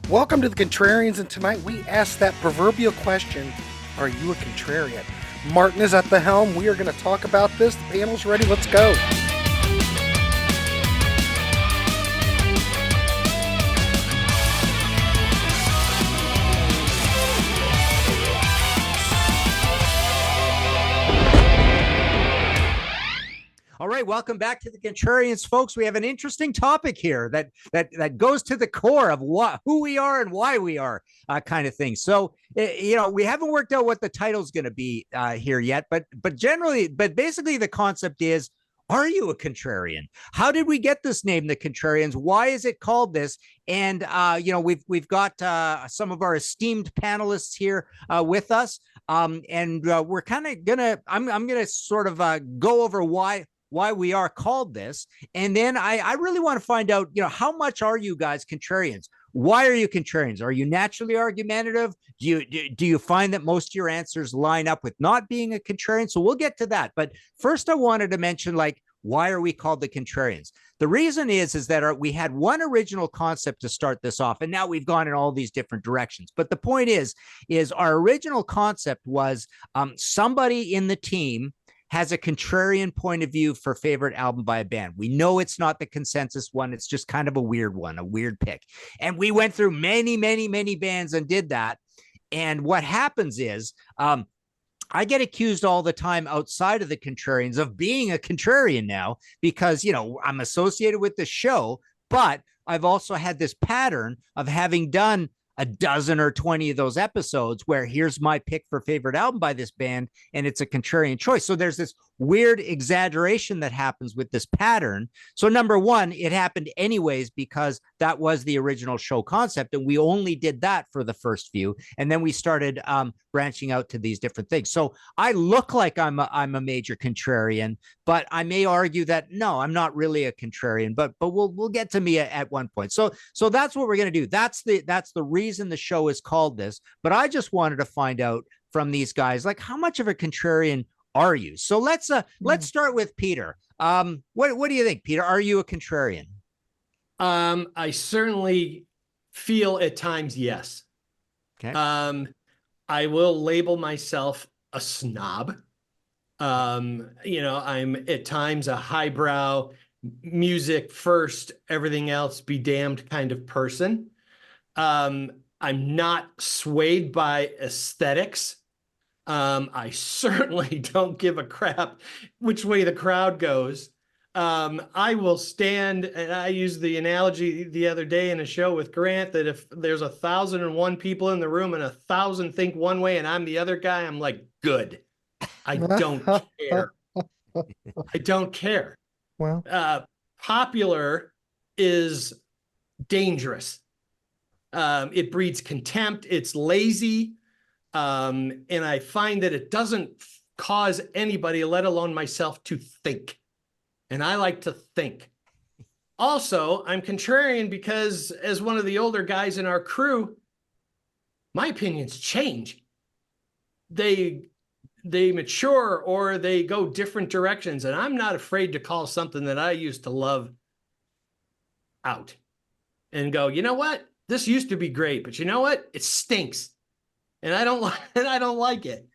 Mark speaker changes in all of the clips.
Speaker 1: Welcome to the Contrarians, and tonight we ask that proverbial question, are you a contrarian? Martin is at the helm. We are going to talk about this. The panel's ready. Let's go.
Speaker 2: All right, welcome back to the Contrarians, folks. We have an interesting topic here that goes to the core of who we are and why we are, kind of thing. So, we haven't worked out what the title's going to be here yet, but basically the concept is, are you a contrarian? How did we get this name, the Contrarians? Why is it called this? And we've got some of our esteemed panelists here with us, and we're kind of gonna. I'm gonna sort of go over why we are called this. And then I really want to find out, how much are you guys contrarians? Why are you contrarians? Are you naturally argumentative? Do you find that most of your answers line up with not being a contrarian? So we'll get to that. But first I wanted to mention, why are we called the Contrarians? The reason is that we had one original concept to start this off, and now we've gone in all these different directions. But the point is our original concept was somebody in the team has a contrarian point of view for favorite album by a band. We know it's not the consensus one. It's just kind of a weird one, a weird pick. And we went through many, many, many bands and did that. And what happens is I get accused all the time outside of the Contrarians of being a contrarian now because, I'm associated with the show, but I've also had this pattern of having done a dozen or 20 of those episodes where here's my pick for favorite album by this band, and it's a contrarian choice. So there's this weird exaggeration that happens with this pattern. So number one, it happened anyways because that was the original show concept, and we only did that for the first few, and then we started branching out to these different things. So I look like I'm a major contrarian, but I may argue that no, I'm not really a contrarian. But we'll get to me at one point. So that's what we're gonna do. That's the reason the show is called this. But I just wanted to find out from these guys, how much of a contrarian are you? So let's start with Peter. What do you think, Peter? Are you a contrarian?
Speaker 3: I certainly feel at times yes.
Speaker 2: Okay.
Speaker 3: I will label myself a snob. I'm at times a highbrow, music first, everything else be damned kind of person. I'm not swayed by aesthetics. I certainly don't give a crap which way the crowd goes. I will stand, and I used the analogy the other day in a show with Grant that if there's 1,001 people in the room and 1,000 think one way and I'm the other guy, I'm like, good. I don't care. I don't care.
Speaker 1: Well,
Speaker 3: popular is dangerous. It breeds contempt. It's lazy. And I find that it doesn't cause anybody, let alone myself, to think. And I like to think. Also, I'm contrarian because as one of the older guys in our crew, my opinions change. They mature or they go different directions. And I'm not afraid to call something that I used to love out and go, you know what? This used to be great, but you know what? It stinks. And I don't like it.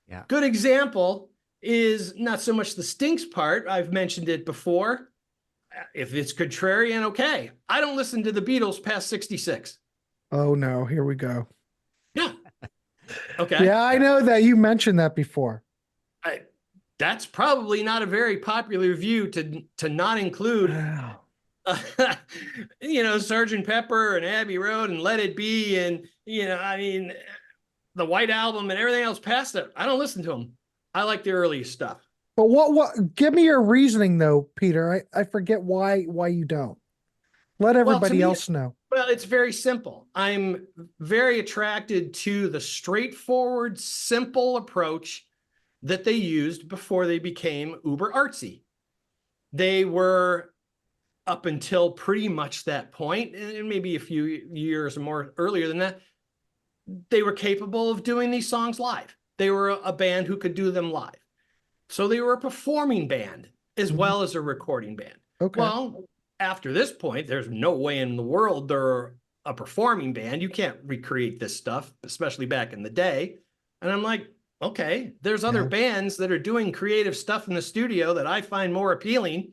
Speaker 2: Yeah.
Speaker 3: Good example is not so much the stinks part. I've mentioned it before. If it's contrarian, okay. I don't listen to the Beatles past 66.
Speaker 1: oh no, here we go.
Speaker 3: Yeah. Okay.
Speaker 1: Yeah, I know that you mentioned that before.
Speaker 3: That's probably not a very popular view to not include Sgt. Pepper and Abbey Road and Let It Be and the White Album and everything else past it. I don't listen to them. I like the early stuff.
Speaker 1: But what give me your reasoning though, Peter. I forget why you don't. Let everybody else know.
Speaker 3: Well, it's very simple. I'm very attracted to the straightforward, simple approach that they used before they became uber artsy. They were, up until pretty much that point, and maybe a few years more earlier than that, they were capable of doing these songs live. They were a band who could do them live. So they were a performing band as well as a recording band.
Speaker 1: Okay.
Speaker 3: Well, after this point, there's no way in the world they're a performing band. You can't recreate this stuff, especially back in the day. And I'm like, okay, there's other bands that are doing creative stuff in the studio that I find more appealing.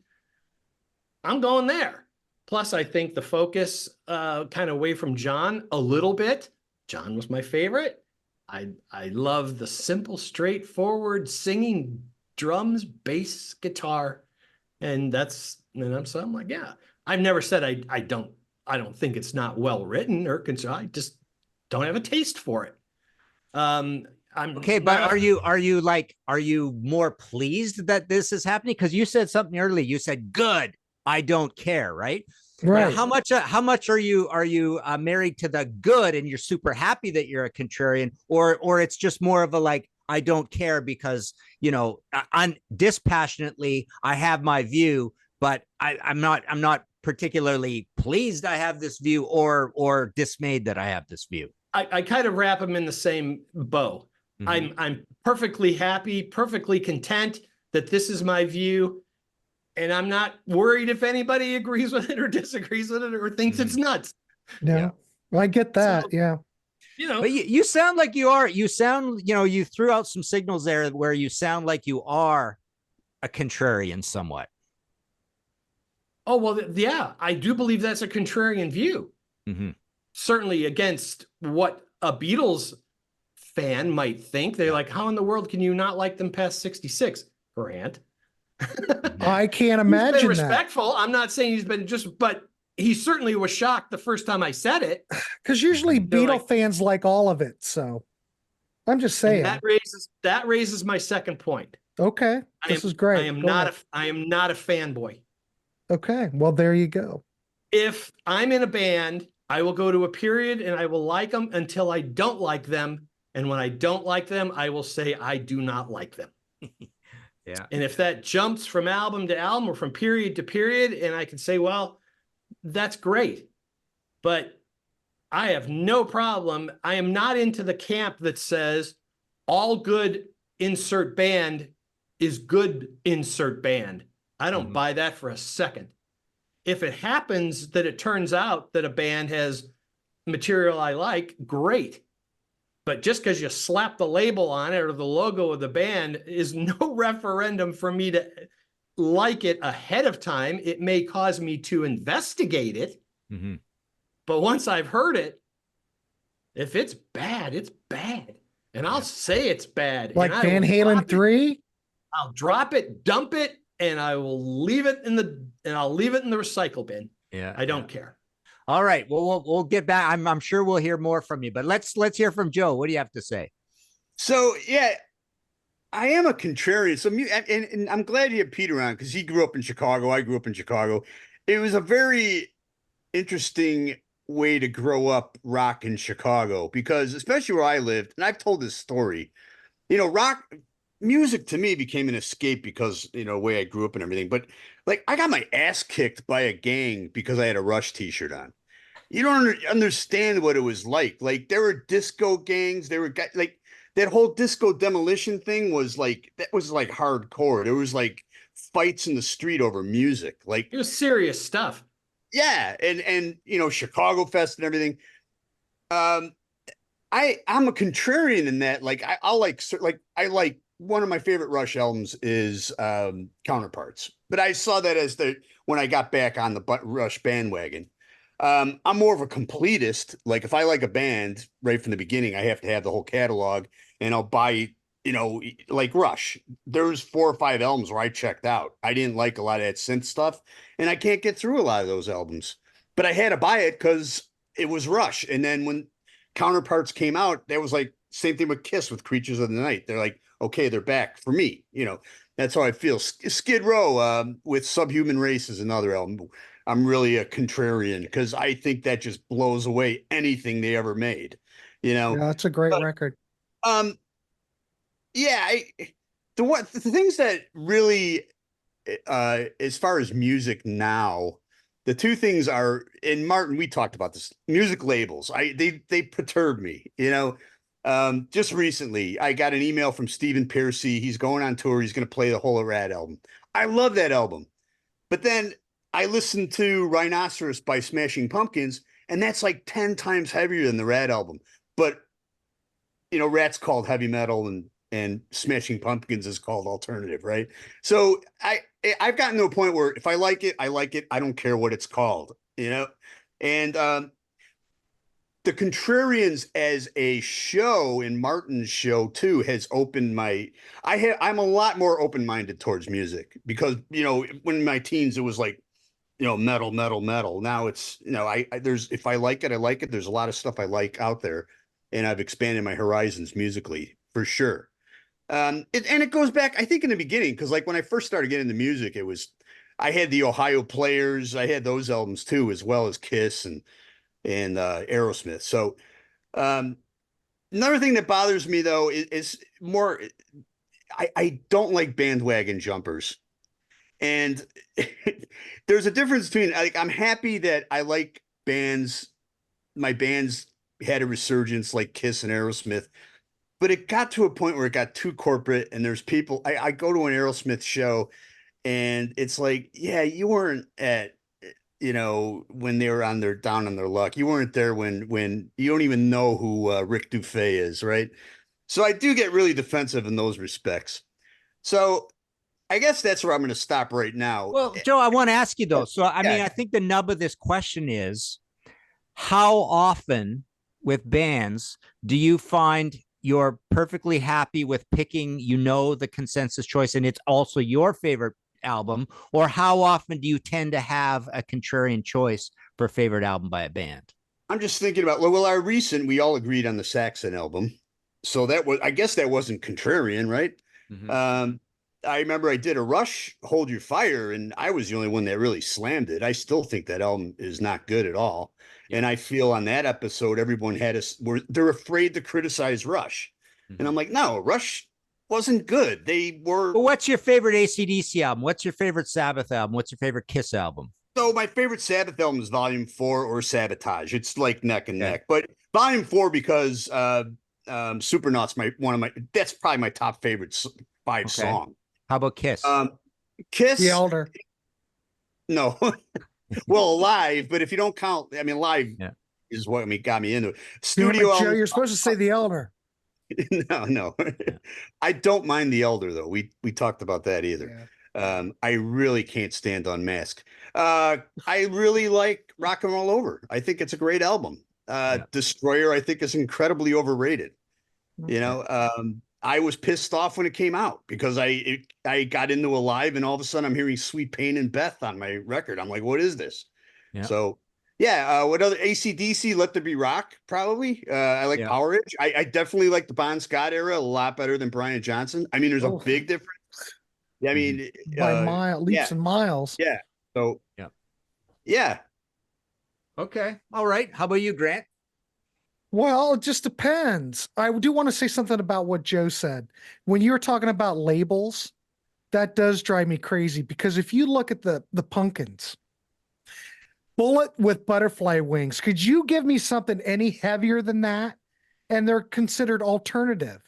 Speaker 3: I'm going there. Plus, I think the focus kind of away from John a little bit. John was my favorite. I love the simple, straightforward singing, drums, bass, guitar. And so I'm like, yeah. I've never said I don't think it's not well written or I just don't have a taste for it.
Speaker 2: But are you more pleased that this is happening? Because you said something earlier. You said, good, I don't care, right?
Speaker 1: Right.
Speaker 2: How much are you married to the good and you're super happy that you're a contrarian, or it's just more of a like, I don't care because, I'm dispassionately, I have my view, but I'm not particularly pleased I have this view or dismayed that I have this view.
Speaker 3: I kind of wrap them in the same bow. Mm-hmm. I'm perfectly happy, perfectly content that this is my view. And I'm not worried if anybody agrees with it or disagrees with it or thinks it's nuts.
Speaker 1: Yeah. Well, I get that.
Speaker 3: So,
Speaker 2: but you sound like you are. You sound, you threw out some signals there where you sound like you are a contrarian somewhat.
Speaker 3: Oh, well, yeah, I do believe that's a contrarian view. Mm-hmm. Certainly against what a Beatles fan might think. They're like, how in the world can you not like them past 66, Grant?
Speaker 1: I can't imagine
Speaker 3: he's been respectful. I'm not saying he's been but he certainly was shocked the first time I said it.
Speaker 1: Because usually Beatle fans like all of it. So I'm just saying.
Speaker 3: That raises my second point.
Speaker 1: Okay. This is great.
Speaker 3: I am not a fanboy.
Speaker 1: Okay. Well, there you go.
Speaker 3: If I'm in a band, I will go to a period and I will like them until I don't like them. And when I don't like them, I will say I do not like them.
Speaker 2: Yeah.
Speaker 3: And if that jumps from album to album or from period to period, and I can say, well, that's great. But I have no problem. I am not into the camp that says all good insert band is good insert band. I don't buy that for a second. If it happens that it turns out that a band has material I like, great. But just because you slap the label on it or the logo of the band is no referendum for me to like it ahead of time. It may cause me to investigate it. Mm-hmm. But once I've heard it, if it's bad, it's bad. And I'll say it's bad.
Speaker 1: Like Van Halen 3?
Speaker 3: I'll drop it, dump it, and I will leave it in the recycle bin.
Speaker 2: Yeah.
Speaker 3: I don't care.
Speaker 2: All right. Well, we'll get back. I'm sure we'll hear more from you, but let's hear from Joe. What do you have to say?
Speaker 4: So, yeah, I am a contrarian. So, and I'm glad you had Peter on because he grew up in Chicago. I grew up in Chicago. It was a very interesting way to grow up rock in Chicago because especially where I lived, and I've told this story, rock music to me became an escape because, the way I grew up and everything. But like I got my ass kicked by a gang because I had a Rush t-shirt on. You don't understand what it was like. Like there were disco gangs. There were like that whole disco demolition thing was like, that was like hardcore. There was like fights in the street over music. Like
Speaker 3: it was serious stuff.
Speaker 4: Yeah. And Chicago Fest and everything. I'm a contrarian in that. Like I like one of my favorite Rush albums is Counterparts, but I saw that as when I got back on the Rush bandwagon. I'm more of a completist. Like if I like a band right from the beginning, I have to have the whole catalog and I'll buy, like Rush. There's 4 or 5 albums where I checked out. I didn't like a lot of that synth stuff and I can't get through a lot of those albums, but I had to buy it because it was Rush. And then when Counterparts came out, that was like same thing with Kiss with Creatures of the Night. They're like, okay, they're back for me. That's how I feel. Skid Row with Subhuman Race is another album. I'm really a contrarian because I think that just blows away anything they ever made.
Speaker 1: Yeah, that's a great record.
Speaker 4: Yeah, the things that really, as far as music now, the two things are, and Martin, we talked about this, music labels. They perturb me. Just recently, I got an email from Stephen Pearcy. He's going on tour. He's going to play the whole Rad album. I love that album. But then I listened to Rhinoceros by Smashing Pumpkins, and that's like 10 times heavier than the Rat album. But Rat's called heavy metal, and Smashing Pumpkins is called alternative, right? So I've gotten to a point where if I like it, I like it. I don't care what it's called, And the Contrarians as a show, and Martin's show too, has opened I'm a lot more open-minded towards music, because when in my teens it was like metal. Now it's if I like it, I like it. There's a lot of stuff I like out there, and I've expanded my horizons musically for sure. And it goes back, I think, in the beginning, because like when I first started getting into music, I had the Ohio Players, I had those albums too, as well as Kiss and Aerosmith. So another thing that bothers me though is more, I don't like bandwagon jumpers. And there's a difference between, like, I'm happy that I like my bands had a resurgence like Kiss and Aerosmith, but it got to a point where it got too corporate, and there's people, I go to an Aerosmith show and it's like, yeah, you weren't at, when they were down on their luck. You weren't there when you don't even know who Rick Dufay is, right? So I do get really defensive in those respects. So I guess that's where I'm going to stop right now.
Speaker 2: Well, Joe, I want to ask you though. So, I mean, I think the nub of this question is, how often with bands do you find you're perfectly happy with picking, the consensus choice, and it's also your favorite album? Or how often do you tend to have a contrarian choice for a favorite album by a band?
Speaker 4: I'm just thinking about, our recent, we all agreed on the Saxon album. So I guess that wasn't contrarian, right? Mm-hmm. I remember I did a Rush, Hold Your Fire, and I was the only one that really slammed it. I still think that album is not good at all. Yeah. And I feel on that episode, everyone they're afraid to criticize Rush. Mm-hmm. And I'm like, no, Rush wasn't good. They were.
Speaker 2: Well, what's your favorite AC/DC album? What's your favorite Sabbath album? What's your favorite Kiss album?
Speaker 4: So my favorite Sabbath album is Volume 4 or Sabotage. It's like neck and neck. But Volume 4, because Supernaut's that's probably my top favorite 5 song.
Speaker 2: How about Kiss?
Speaker 4: Kiss,
Speaker 1: The Elder.
Speaker 4: No. Well, live, but if you don't count, live is what got me into it. Studio
Speaker 1: Joe, you're supposed to say The Elder.
Speaker 4: No. I don't mind The Elder though. We talked about that either. Yeah. I really can't stand Unmasked. I really like Rock and Roll Over. I think it's a great album. Destroyer, I think, is incredibly overrated. Okay. I was pissed off when it came out, because I got into Alive, and all of a sudden I'm hearing Sweet Pain and Beth on my record. I'm like, what is this? Yeah. So what other? AC/DC, Let There Be Rock, probably. I like Power Age. I definitely like the Bon Scott era a lot better than Brian Johnson. There's a big difference. I mean,
Speaker 1: by leaps and miles.
Speaker 4: Yeah. So yeah.
Speaker 2: Okay. All right. How about you, Grant?
Speaker 1: Well, it just depends. I do want to say something about what Joe said. When you were talking about labels, that does drive me crazy, because if you look at the Pumpkins, Bullet with Butterfly Wings, could you give me something any heavier than that? And they're considered alternative.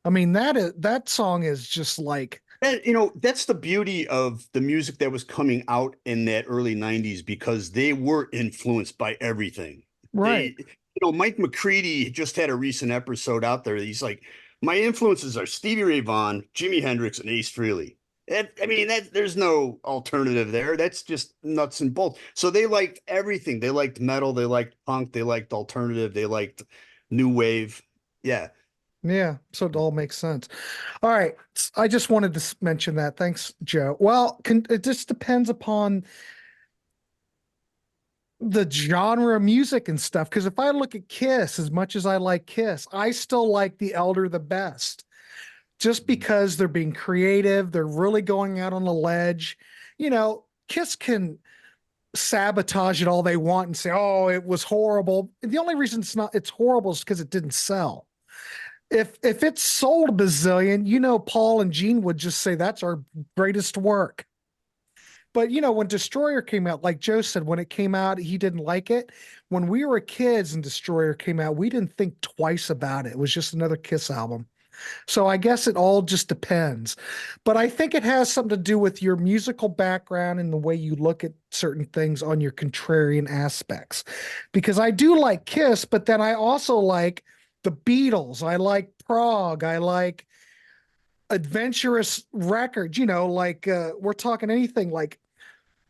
Speaker 1: That song is just like,
Speaker 4: that's the beauty of the music that was coming out in that early 90s, because they were influenced by everything.
Speaker 1: Right.
Speaker 4: Mike McCready just had a recent episode out there. He's like, my influences are Stevie Ray Vaughan, Jimi Hendrix, and Ace Frehley. There's no alternative there. That's just nuts and bolts. So they liked everything. They liked metal. They liked punk. They liked alternative. They liked new wave. Yeah.
Speaker 1: Yeah. So it all makes sense. All right. I just wanted to mention that. Thanks, Joe. Well, it just depends upon the genre of music and stuff. Because if I look at Kiss, as much as I like Kiss, I still like The Elder the best, just because they're being creative. They're really going out on the ledge. Kiss can sabotage it all they want and say, oh, it was horrible. The only reason it's horrible is because it didn't sell. If it sold a bazillion, Paul and Gene would just say that's our greatest work. But, when Destroyer came out, like Joe said, when it came out, he didn't like it. When we were kids and Destroyer came out, we didn't think twice about it. It was just another Kiss album. So I guess it all just depends. But I think it has something to do with your musical background and the way you look at certain things on your contrarian aspects. Because I do like Kiss, but then I also like the Beatles. I like prog. I like adventurous records, like we're talking anything like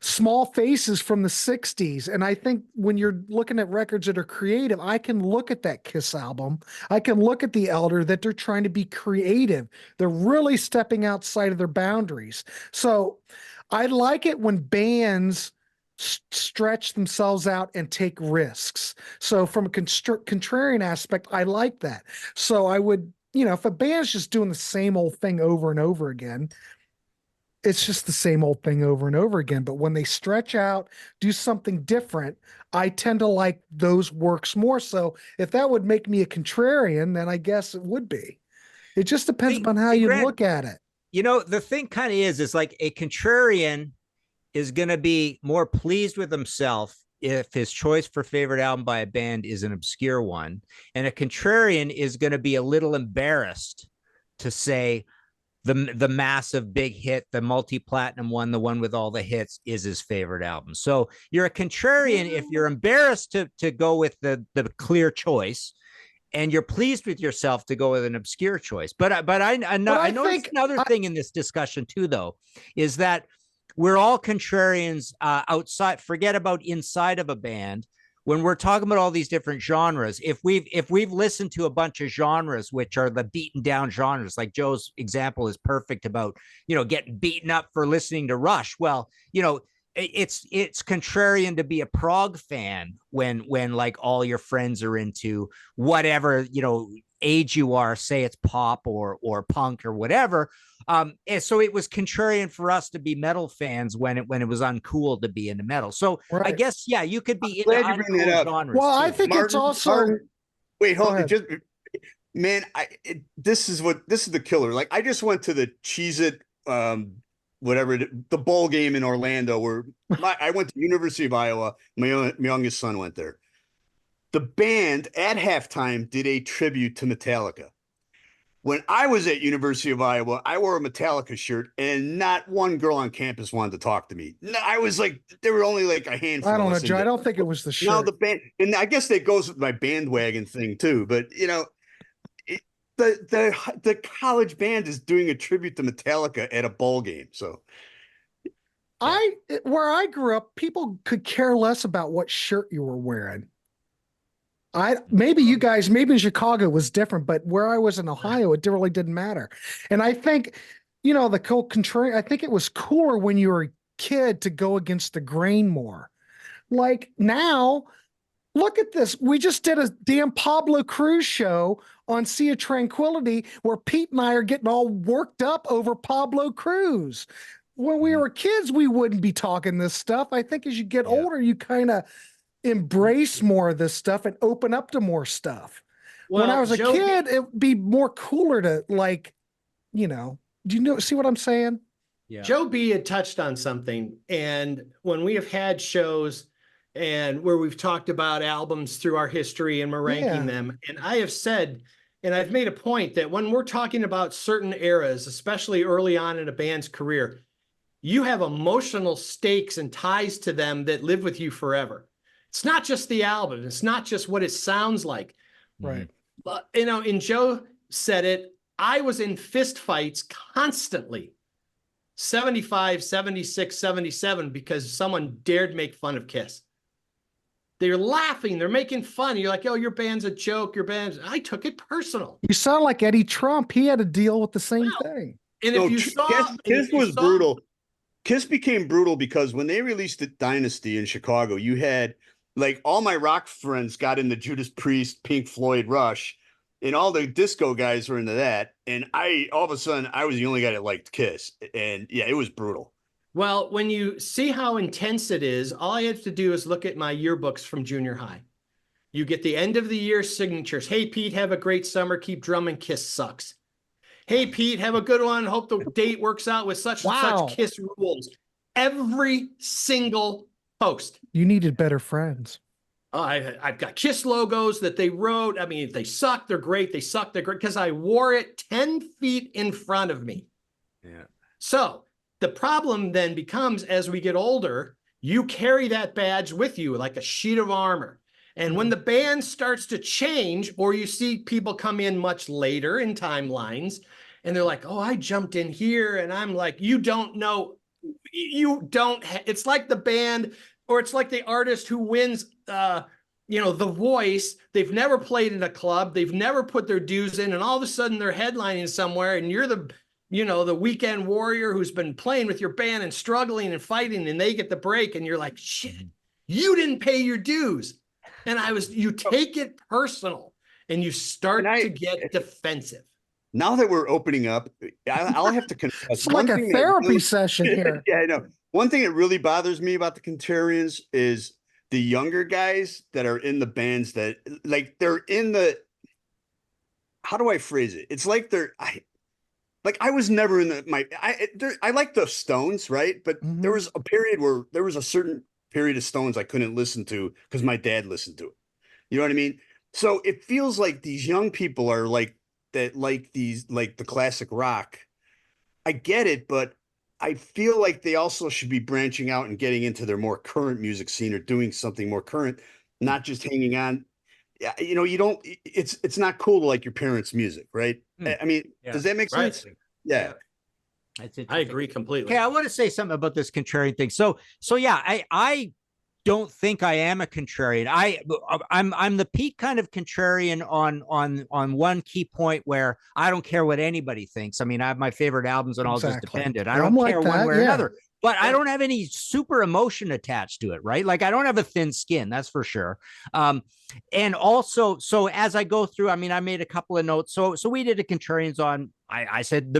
Speaker 1: Small Faces from the 60s. And I think when you're looking at records that are creative, I can look at that Kiss album. I can look at the Elder, that they're trying to be creative. They're really stepping outside of their boundaries. So I like it when bands stretch themselves out and take risks. So from a contrarian aspect, I like that. So I would, if a band's just doing the same old thing over and over again, it's just the same old thing over and over again. But when they stretch out, do something different, I tend to like those works more. So if that would make me a contrarian, then I guess it would be. It just depends upon how you
Speaker 2: Grant,
Speaker 1: look at it.
Speaker 2: The thing kind of is like a contrarian is going to be more pleased with himself if his choice for favorite album by a band is an obscure one. And a contrarian is going to be a little embarrassed to say, the massive big hit, the multi-platinum one, the one with all the hits, is his favorite album. So you're a contrarian if you're embarrassed to go with the clear choice, and you're pleased with yourself to go with an obscure choice. But I noticed another thing in this discussion too, though, is that we're all contrarians outside. Forget about inside of a band. When we're talking about all these different genres, if we've listened to a bunch of genres, which are the beaten down genres, like Joe's example is perfect about, getting beaten up for listening to Rush. Well, it's contrarian to be a prog fan when like all your friends are into whatever, age you are, say it's pop or punk or whatever. And so it was contrarian for us to be metal fans when it was uncool to be into metal. So right. I guess, yeah, you could be into uncool genres.
Speaker 1: Well,
Speaker 2: too.
Speaker 1: I think it's also
Speaker 4: wait, hold on. Man, this is the killer. Like, I just went to the Cheez-It, the bowl game in Orlando where I went to University of Iowa. My youngest son went there. The band at halftime did a tribute to Metallica. When I was at University of Iowa, I wore a Metallica shirt, and not one girl on campus wanted to talk to me. No, I was like, there were only like a handful.
Speaker 1: I don't know, Joe. I don't think it was the shirt.
Speaker 4: No, the band, and I guess that goes with my bandwagon thing too. But the college band is doing a tribute to Metallica at a bowl game. So,
Speaker 1: where I grew up, people could care less about what shirt you were wearing. Maybe in Chicago it was different, but where I was in Ohio, it really didn't matter. And I think, the contrary, I think it was cooler when you were a kid to go against the grain more. Like now, look at this. We just did a damn Pablo Cruz show on Sea of Tranquility where Pete and I are getting all worked up over Pablo Cruz. When we were kids, we wouldn't be talking this stuff. I think as you get older, you kind of embrace more of this stuff and open up to more stuff. Well, when I was a kid, it would be more cooler to see what I'm saying?
Speaker 3: Yeah. Joe B had touched on something, and when we have had shows and where we've talked about albums through our history and we're ranking them, and I have said, and I've made a point that when we're talking about certain eras, especially early on in a band's career, you have emotional stakes and ties to them that live with you forever. It's not just the album. It's not just what it sounds like.
Speaker 1: Right.
Speaker 3: But, and Joe said it, I was in fist fights constantly, 75, 76, 77, because someone dared make fun of Kiss. They're laughing. They're making fun. You're like, oh, your band's a joke. I took it personal.
Speaker 1: You sound like Eddie Trump. He had to deal with the same thing.
Speaker 3: And if you saw...
Speaker 4: Kiss was brutal. Kiss became brutal because when they released the Dynasty in Chicago, you had... like all my rock friends got into Judas Priest, Pink Floyd, Rush, and all the disco guys were into that. And all of a sudden, I was the only guy that liked Kiss. And yeah, it was brutal.
Speaker 3: Well, when you see how intense it is, all I have to do is look at my yearbooks from junior high. You get the end of the year signatures. Hey, Pete, have a great summer. Keep drumming. Kiss sucks. Hey, Pete, have a good one. Hope the date works out with such and such. Kiss rules. Every single post.
Speaker 1: You needed better friends.
Speaker 3: I've got Kiss logos that they wrote. I mean, if they suck, they're great. They suck, they're great, because I wore it 10 feet in front of me.
Speaker 4: Yeah.
Speaker 3: So the problem then becomes, as we get older, you carry that badge with you like a sheet of armor. And when the band starts to change, or you see people come in much later in timelines, and they're like, oh, I jumped in here. And I'm like, you don't know. It's like the band, or it's like the artist who wins, The Voice. They've never played in a club. They've never put their dues in. And all of a sudden they're headlining somewhere, and you're the weekend warrior who's been playing with your band and struggling and fighting, and they get the break, and you're like, shit, you didn't pay your dues. And you take it personal, and you start to get defensive.
Speaker 4: Now that we're opening up, I'll have to confess.
Speaker 1: It's like a therapy session here.
Speaker 4: Yeah, I know. One thing that really bothers me about the Contrarians is the younger guys that are in the bands that, like, they're in the, how do I phrase it? It's like I was never in I like the Stones, right? But there was a period where there was a certain period of Stones I couldn't listen to because my dad listened to it. You know what I mean? So it feels like these young people are like the classic rock. I get it, but I feel like they also should be branching out and getting into their more current music scene, or doing something more current, not just hanging on. Yeah, it's not cool to like your parents' music, right? I mean, does that make sense?
Speaker 3: Right.
Speaker 4: Yeah.
Speaker 3: I agree completely.
Speaker 2: Okay, I want to say something about this contrarian thing. So yeah, I don't think I am a contrarian. I'm the peak kind of contrarian on one key point where I don't care what anybody thinks. I mean, I have my favorite albums and I'll just defend it. I don't care one way or another. But I don't have any super emotion attached to it, right? Like, I don't have a thin skin, that's for sure. And also, so as I go through, I mean, I made a couple of notes. So we did a Contrarians on, I said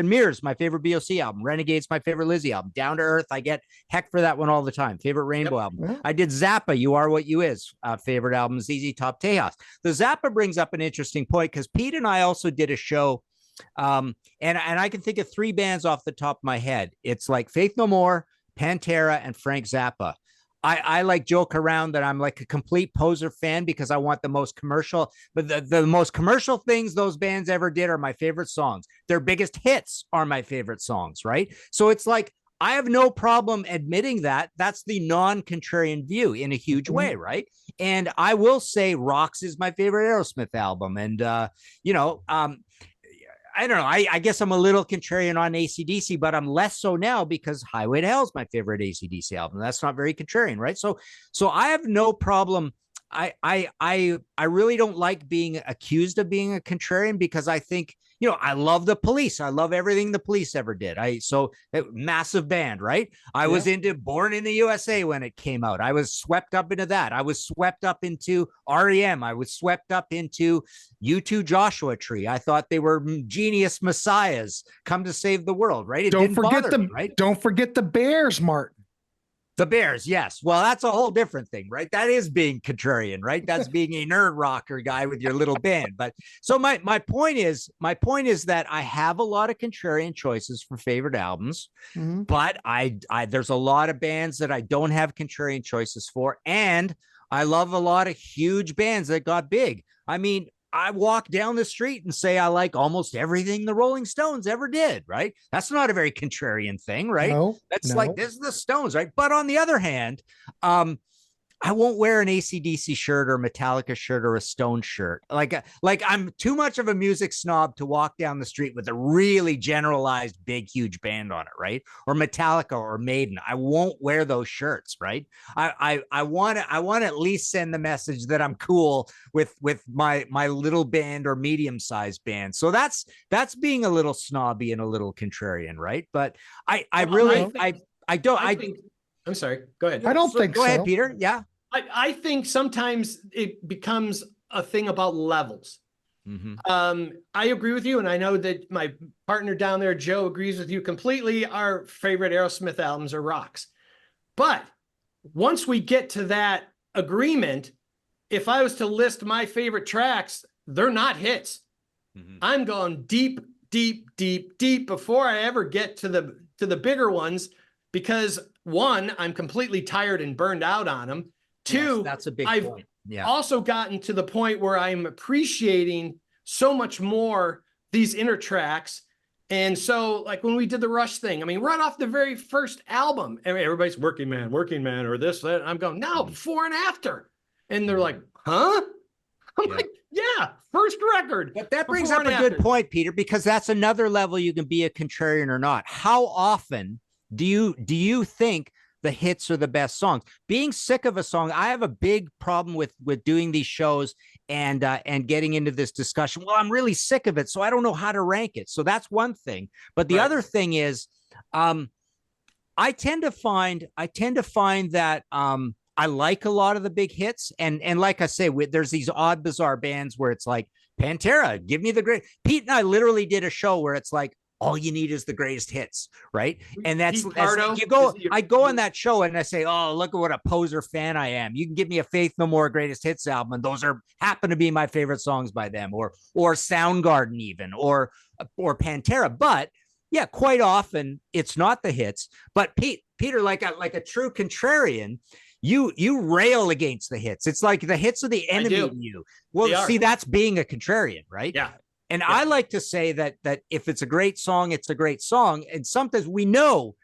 Speaker 2: Mirrors, my favorite BOC album. Renegade's my favorite Lizzie album. Down to Earth, I get heck for that one all the time. Favorite Rainbow album.
Speaker 1: Yeah.
Speaker 2: I did Zappa, You Are What You Is, favorite album, ZZ Top Tejas. The Zappa brings up an interesting point, because Pete and I also did a show. And I can think of 3 bands off the top of my head. It's like Faith No More, Pantera, and Frank Zappa. I like joke around that I'm like a complete poser fan because I want the most commercial, but the most commercial things those bands ever did are my favorite songs. Their biggest hits are my favorite songs, right? So it's like, I have no problem admitting that. That's the non-contrarian view in a huge way, right? And I will say Rocks is my favorite Aerosmith album. And, I don't know. I guess I'm a little contrarian on AC/DC, but I'm less so now because Highway to Hell is my favorite AC/DC album. That's not very contrarian, right? So I have no problem. I really don't like being accused of being a contrarian, because I think, I love the Police. I love everything the Police ever did. Massive band, right? I was into Born in the USA when it came out. I was swept up into that. I was swept up into REM. I was swept up into U2 Joshua Tree. I thought they were genius messiahs come to save the world, right?
Speaker 1: Don't forget the Bears, Martin.
Speaker 2: The Bears, yes. Well, that's a whole different thing, right? That is being contrarian, right? That's being a nerd rocker guy with your little band. But so my point is that I have a lot of contrarian choices for favorite albums, but I there's a lot of bands that I don't have contrarian choices for, and I love a lot of huge bands that got big. I mean, I walk down the street and say I like almost everything the Rolling Stones ever did, right? That's not a very contrarian thing, right? That's like, this is the Stones, right? But on the other hand, I won't wear an AC/DC shirt or a Metallica shirt or a Stone shirt. Like I'm too much of a music snob to walk down the street with a really generalized big, huge band on it, right? Or Metallica or Maiden. I won't wear those shirts, right? I want to at least send the message that I'm cool with my little band or medium-sized band. So that's being a little snobby and a little contrarian, right? But I'm
Speaker 3: sorry. Go ahead.
Speaker 1: I don't think so.
Speaker 2: Go ahead, Peter. Yeah.
Speaker 3: I think sometimes it becomes a thing about levels. I agree with you, and I know that my partner down there, Joe, agrees with you completely. Our favorite Aerosmith albums are Rocks. But once we get to that agreement, if I was to list my favorite tracks, they're not hits. I'm going deep, deep, deep, deep before I ever get to the bigger ones, because one, I'm completely tired and burned out on them. Two,
Speaker 2: that's a big
Speaker 3: I've
Speaker 2: point. Yeah.
Speaker 3: also gotten to the point where I'm appreciating so much more these inner tracks. And so, like when we did the Rush thing, I mean, right off the very first album, everybody's working man, or this, that. And I'm going, no, before and after. And they're like, huh? I'm like, yeah, first record.
Speaker 2: But that brings
Speaker 3: before
Speaker 2: up a
Speaker 3: and
Speaker 2: good
Speaker 3: after.
Speaker 2: point, Peter, because that's another level you can be a contrarian or not. How often do you think the hits are the best songs? Being sick of a song, I have a big problem with doing these shows and getting into this discussion. Well, I'm really sick of it, so I don't know how to rank it. So that's one thing. But the other thing is, I tend to find that I like a lot of the big hits, and like I say, there's these odd, bizarre bands where it's like Pantera, give me the great. Pete and I literally did a show where it's like all you need is the greatest hits, right? And that's you go. I go on that show and I say, oh, look at what a poser fan I am. You can give me a Faith No More greatest hits album, and those happen to be my favorite songs by them, or Soundgarden even, or Pantera, but. Yeah, quite often it's not the hits, but Peter, like a true contrarian, you rail against the hits. It's like the hits are the enemy to you. Well, see, that's being a contrarian, right?
Speaker 3: Yeah.
Speaker 2: And I like to say that if it's a great song, it's a great song. And sometimes we know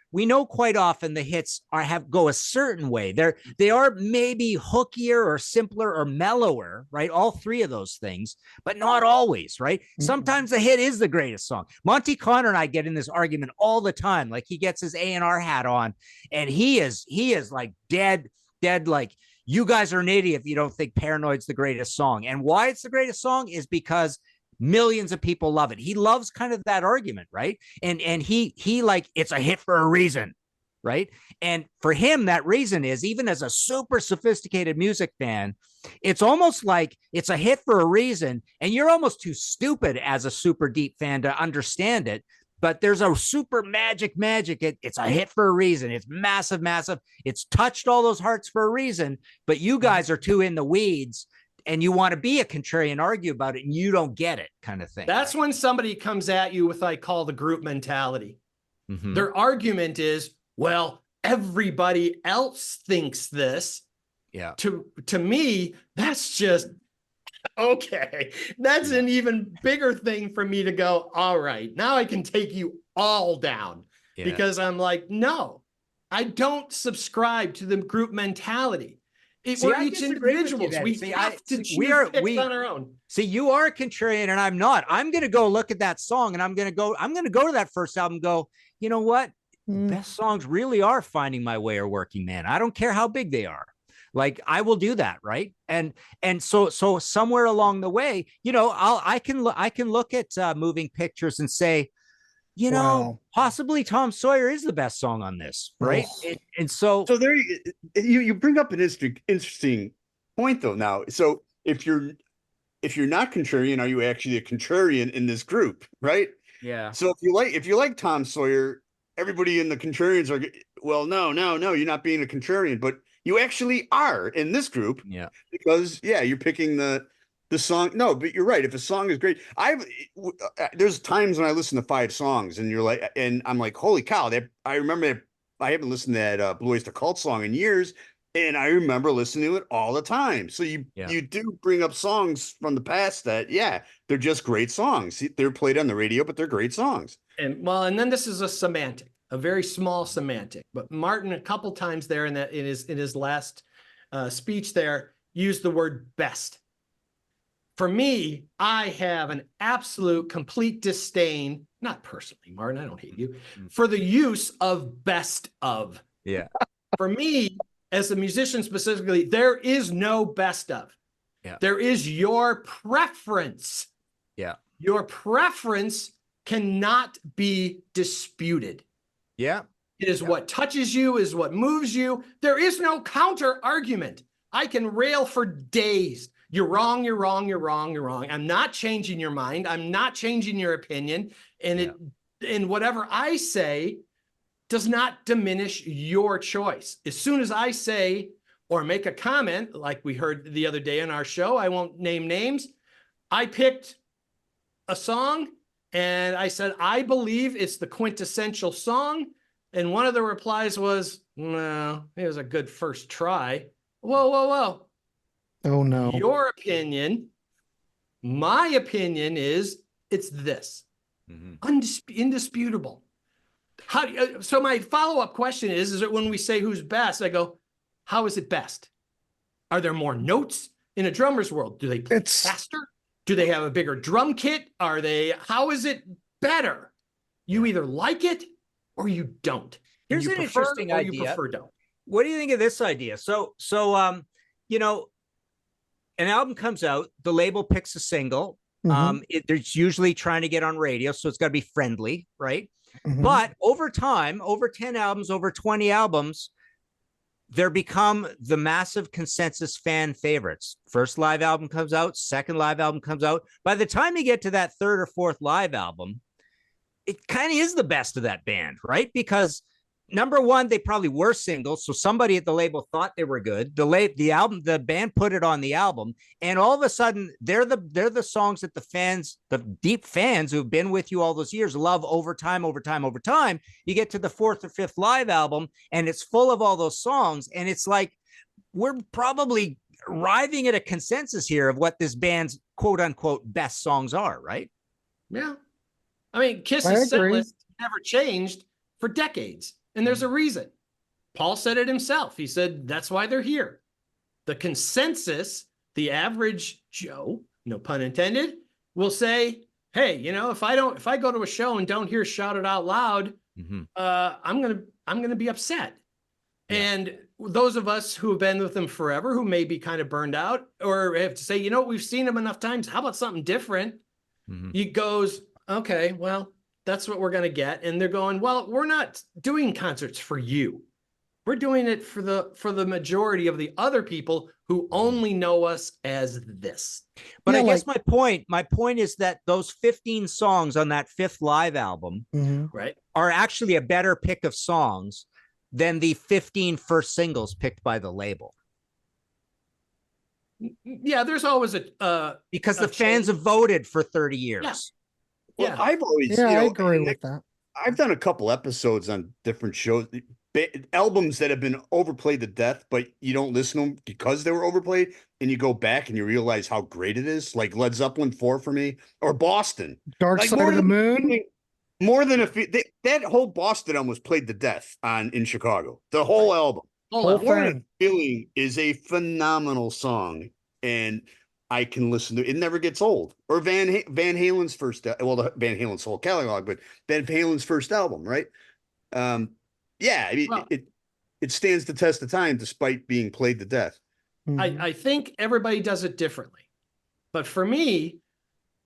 Speaker 2: quite often the hits go a certain way. They are maybe hookier or simpler or mellower, right? All three of those things, but not always, right? Mm-hmm. Sometimes the hit is the greatest song. Monty Connor and I get in this argument all the time. Like he gets his A&R hat on and he is like dead, like, you guys are an idiot if you don't think Paranoid's the greatest song. And why it's the greatest song is because millions of people love it. He loves kind of that argument, right? And he like, it's a hit for a reason, right? And for him, that reason is, even as a super sophisticated music fan, it's almost like it's a hit for a reason, and you're almost too stupid as a super deep fan to understand it. But there's a super magic. It's a hit for a reason. It's massive. It's touched all those hearts for a reason, but you guys are too in the weeds and you want to be a contrarian, argue about it, and you don't get it, kind of thing.
Speaker 3: That's when somebody comes at you with, I call the group mentality. Mm-hmm. Their argument is, well, everybody else thinks this.
Speaker 2: Yeah.
Speaker 3: To me, that's just okay. That's an even bigger thing for me to go, all right, now I can take you all down. Because I'm like, no, I don't subscribe to the group mentality. We're each individuals. We have to choose picks on our own.
Speaker 2: See, you are a contrarian and I'm not. I'm going to go look at that song and I'm going to go to that first album and go, you know what? Best songs really are Finding My Way or Working Man. I don't care how big they are. Like, I will do that, right? And so somewhere along the way, you know, I can look at Moving Pictures and say, you know, possibly Tom Sawyer is the best song on this, right? And so
Speaker 4: there you bring up an interesting point though. Now, so if you're not contrarian, are you actually a contrarian in this group, right?
Speaker 2: Yeah.
Speaker 4: So if you like Tom Sawyer, everybody in the contrarians are, well, no, you're not being a contrarian, but you actually are in this group.
Speaker 2: Yeah. Because
Speaker 4: you're picking the song. No, but you're right. If a song is great, there's times when I listen to 5 songs and I'm like, holy cow, I remember I haven't listened to that Blue Oyster Cult song in years. And I remember listening to it all the time. So you do bring up songs from the past that, they're just great songs. They're played on the radio, but they're great songs.
Speaker 3: And then this is a semantic, a very small semantic. But Martin, a couple times there in his last speech there, used the word best. For me, I have an absolute complete disdain, not personally, Martin, I don't hate you, for the use of best of.
Speaker 2: Yeah.
Speaker 3: For me, as a musician specifically, there is no best of.
Speaker 2: Yeah.
Speaker 3: There is your preference.
Speaker 2: Yeah.
Speaker 3: Your preference cannot be disputed.
Speaker 2: Yeah.
Speaker 3: It is what touches you, is what moves you. There is no counter argument. I can rail for days. You're wrong, you're wrong, you're wrong, you're wrong. I'm not changing your mind. I'm not changing your opinion. And whatever I say does not diminish your choice. As soon as I say or make a comment, like we heard the other day on our show, I won't name names. I picked a song and I said, I believe it's the quintessential song. And one of the replies was, no, it was a good first try. Whoa, whoa, whoa.
Speaker 1: Oh no.
Speaker 3: Your opinion, my opinion is it's this. Indisputable. So my follow-up question is that when we say who's best, I go, how is it best? Are there more notes in a drummer's world? Do they play faster? Do they have a bigger drum kit? How is it better? You either like it or you don't.
Speaker 2: Here's an interesting idea.
Speaker 3: You prefer don't.
Speaker 2: What do you think of this idea? So, you know, an album comes out, the label picks a single. There's usually trying to get on radio, so it's got to be friendly, right? But over time, over 10 albums, over 20 albums, they're become the massive consensus fan favorites. First live album comes out, second live album comes out. By the time you get to that third or fourth live album, it kind of is the best of that band, right? Because number one, they probably were singles, so somebody at the label thought they were good. The band put it on the album, and all of a sudden, they're the songs that the fans, the deep fans who've been with you all those years, love over time, over time, over time. You get to the fourth or fifth live album, and it's full of all those songs, and it's like we're probably arriving at a consensus here of what this band's quote unquote best songs are, right?
Speaker 3: Yeah, I mean, Kiss's set list never changed for decades. And there's a reason. Paul said it himself. He said, that's why they're here. The consensus, the average Joe, no pun intended, will say, hey, you know, if I go to a show and don't hear Shout It Out Loud, I'm going to be upset. Yeah. And those of us who have been with them forever, who may be kind of burned out or have to say, you know, we've seen them enough times. How about something different? He goes, okay, well, that's what we're going to get. And they're going, well, we're not doing concerts for you. We're doing it for the majority of the other people who only know us as this.
Speaker 2: But I guess my point is that those 15 songs on that fifth live album
Speaker 3: right,
Speaker 2: are actually a better pick of songs than the 15 first singles picked by the label.
Speaker 3: Yeah, there's always
Speaker 2: because the fans have voted for 30 years.
Speaker 3: Yeah.
Speaker 4: Well, I've always,
Speaker 1: I agree with that.
Speaker 4: I've done a couple episodes on different shows, albums that have been overplayed to death, but you don't listen to them because they were overplayed, and you go back and you realize how great it is. Like Led Zeppelin 4 for me, or Boston,
Speaker 1: Dark Side of the Moon.
Speaker 4: More than that whole Boston album was played to death in Chicago. The whole album,
Speaker 1: whole thing.
Speaker 4: Feeling is a phenomenal song, and I can listen to it. It never gets old. Or Van Halen's first, Van Halen's whole catalog, but Van Halen's first album, right? Yeah, I mean, it stands the test of time despite being played to death.
Speaker 3: I think everybody does it differently. But for me,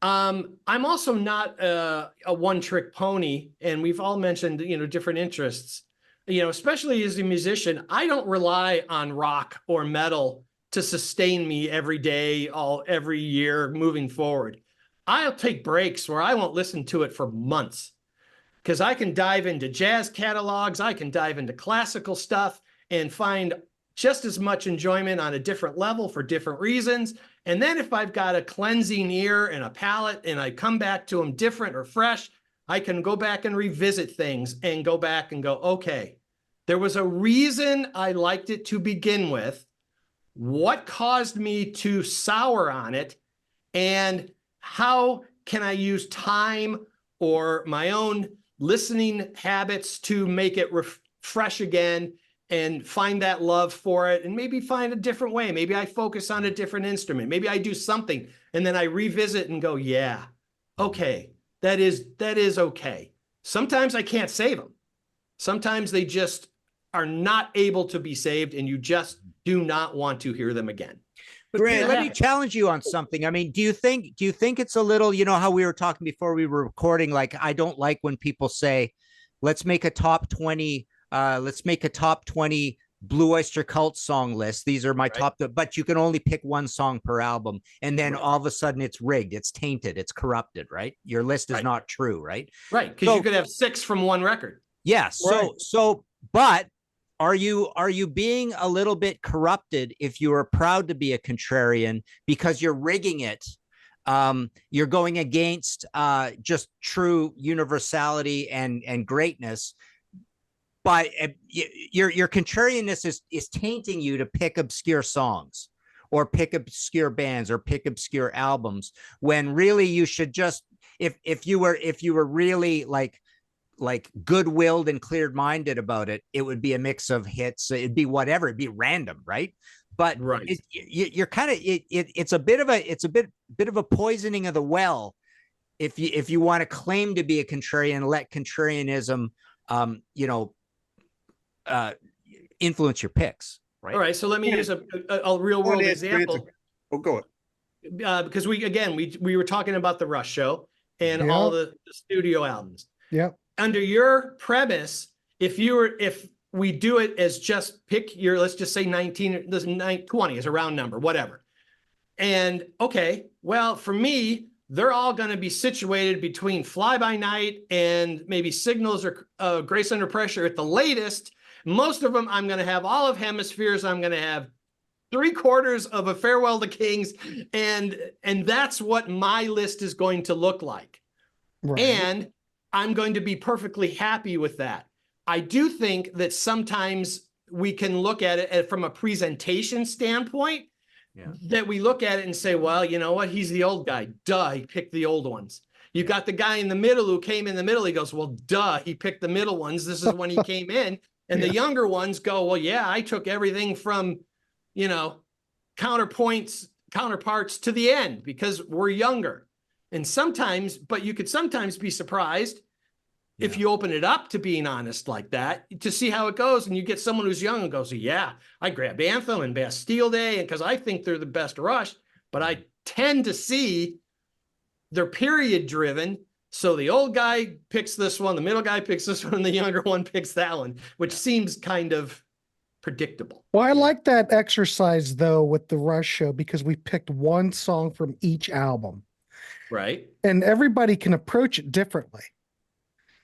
Speaker 3: I'm also not a one-trick pony, and we've all mentioned, you know, different interests. You know, especially as a musician, I don't rely on rock or metal to sustain me every day, every year moving forward. I'll take breaks where I won't listen to it for months because I can dive into jazz catalogs, I can dive into classical stuff and find just as much enjoyment on a different level for different reasons. And then if I've got a cleansing ear and a palate and I come back to them different or fresh, I can go back and revisit things and go back and go, okay, there was a reason I liked it to begin with. What caused me to sour on it, and how can I use time or my own listening habits to make it fresh again and find that love for it, and maybe find a different way. Maybe I focus on a different instrument. Maybe I do something and then I revisit and go, yeah, okay, that is okay. Sometimes I can't save them. Sometimes they just are not able to be saved and you just do not want to hear them again.
Speaker 2: But Grant, let me challenge you on something. I mean, do you think it's a little, you know, how we were talking before we were recording, like, I don't like when people say, let's make a top 20 Blue Oyster Cult song list. These are my top, but you can only pick one song per album. And then all of a sudden it's rigged, it's tainted, it's corrupted, right? Your list is not true, right?
Speaker 3: Right. Because you could have 6 from one record.
Speaker 2: Yeah. But are you being a little bit corrupted if you are proud to be a contrarian because you're rigging it? You're going against just true universality and greatness. but your contrarianness is tainting you to pick obscure songs or pick obscure bands or pick obscure albums, when really you should just, if you were really like good-willed and clear-minded about it, it would be a mix of hits. It'd be whatever. It'd be random, right? But
Speaker 3: Right.
Speaker 2: you're kind of it's a bit of a poisoning of the well if you want to claim to be a contrarian, let contrarianism influence your picks, right?
Speaker 3: All right. So let me use a real world example.
Speaker 4: Oh, go ahead.
Speaker 3: Because we were talking about the Rush show and
Speaker 1: Yeah.
Speaker 3: all the studio albums.
Speaker 1: Yep.
Speaker 3: Under your premise, if we do it as just pick your, let's just say 20 is a round number, whatever. And okay, well, for me, they're all going to be situated between Fly By Night and maybe Signals or Grace Under Pressure at the latest. Most of them, I'm going to have all of Hemispheres. I'm going to have 3/4 of A Farewell to Kings. And that's what my list is going to look like.
Speaker 1: Right.
Speaker 3: And I'm going to be perfectly happy with that. I do think that sometimes we can look at it from a presentation standpoint, that we look at it and say, well, you know what? He's the old guy. Duh, he picked the old ones. You got the guy in the middle who came in the middle. He goes, well, duh, he picked the middle ones. This is when he came in. And the younger ones go, well, yeah, I took everything from, counterparts to the end because we're younger. And sometimes, but you could sometimes be surprised if you open it up to being honest like that, to see how it goes. And you get someone who's young and goes, yeah, I grabbed Anthem and Bastille Day, and because I think they're the best Rush, but I tend to see they're period driven. So the old guy picks this one, the middle guy picks this one, and the younger one picks that one, which seems kind of predictable.
Speaker 1: Well, I like that exercise though with the Rush show because we picked one song from each album.
Speaker 3: Right.
Speaker 1: And everybody can approach it differently.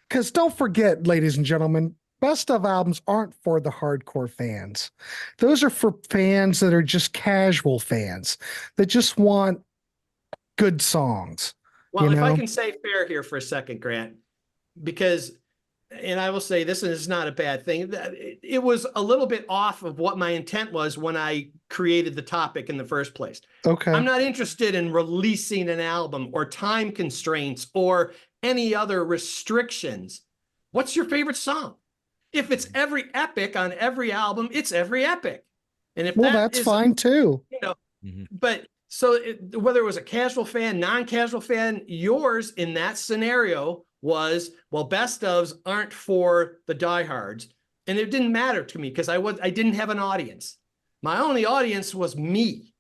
Speaker 1: Because don't forget, ladies and gentlemen, best of albums aren't for the hardcore fans. Those are for fans that are just casual fans that just want good songs.
Speaker 3: Well, if I can say fair here for a second, Grant, because, and I will say this is not a bad thing, it was a little bit off of what my intent was when I created the topic in the first place.
Speaker 1: Okay.
Speaker 3: I'm not interested in releasing an album or time constraints or any other restrictions. What's your favorite song? If it's every epic on every album, it's every epic. And if
Speaker 1: that's fine too.
Speaker 3: But so whether it was a casual fan, non-casual fan, yours in that scenario was, well, best ofs aren't for the diehards. And it didn't matter to me because I didn't have an audience. My only audience was me.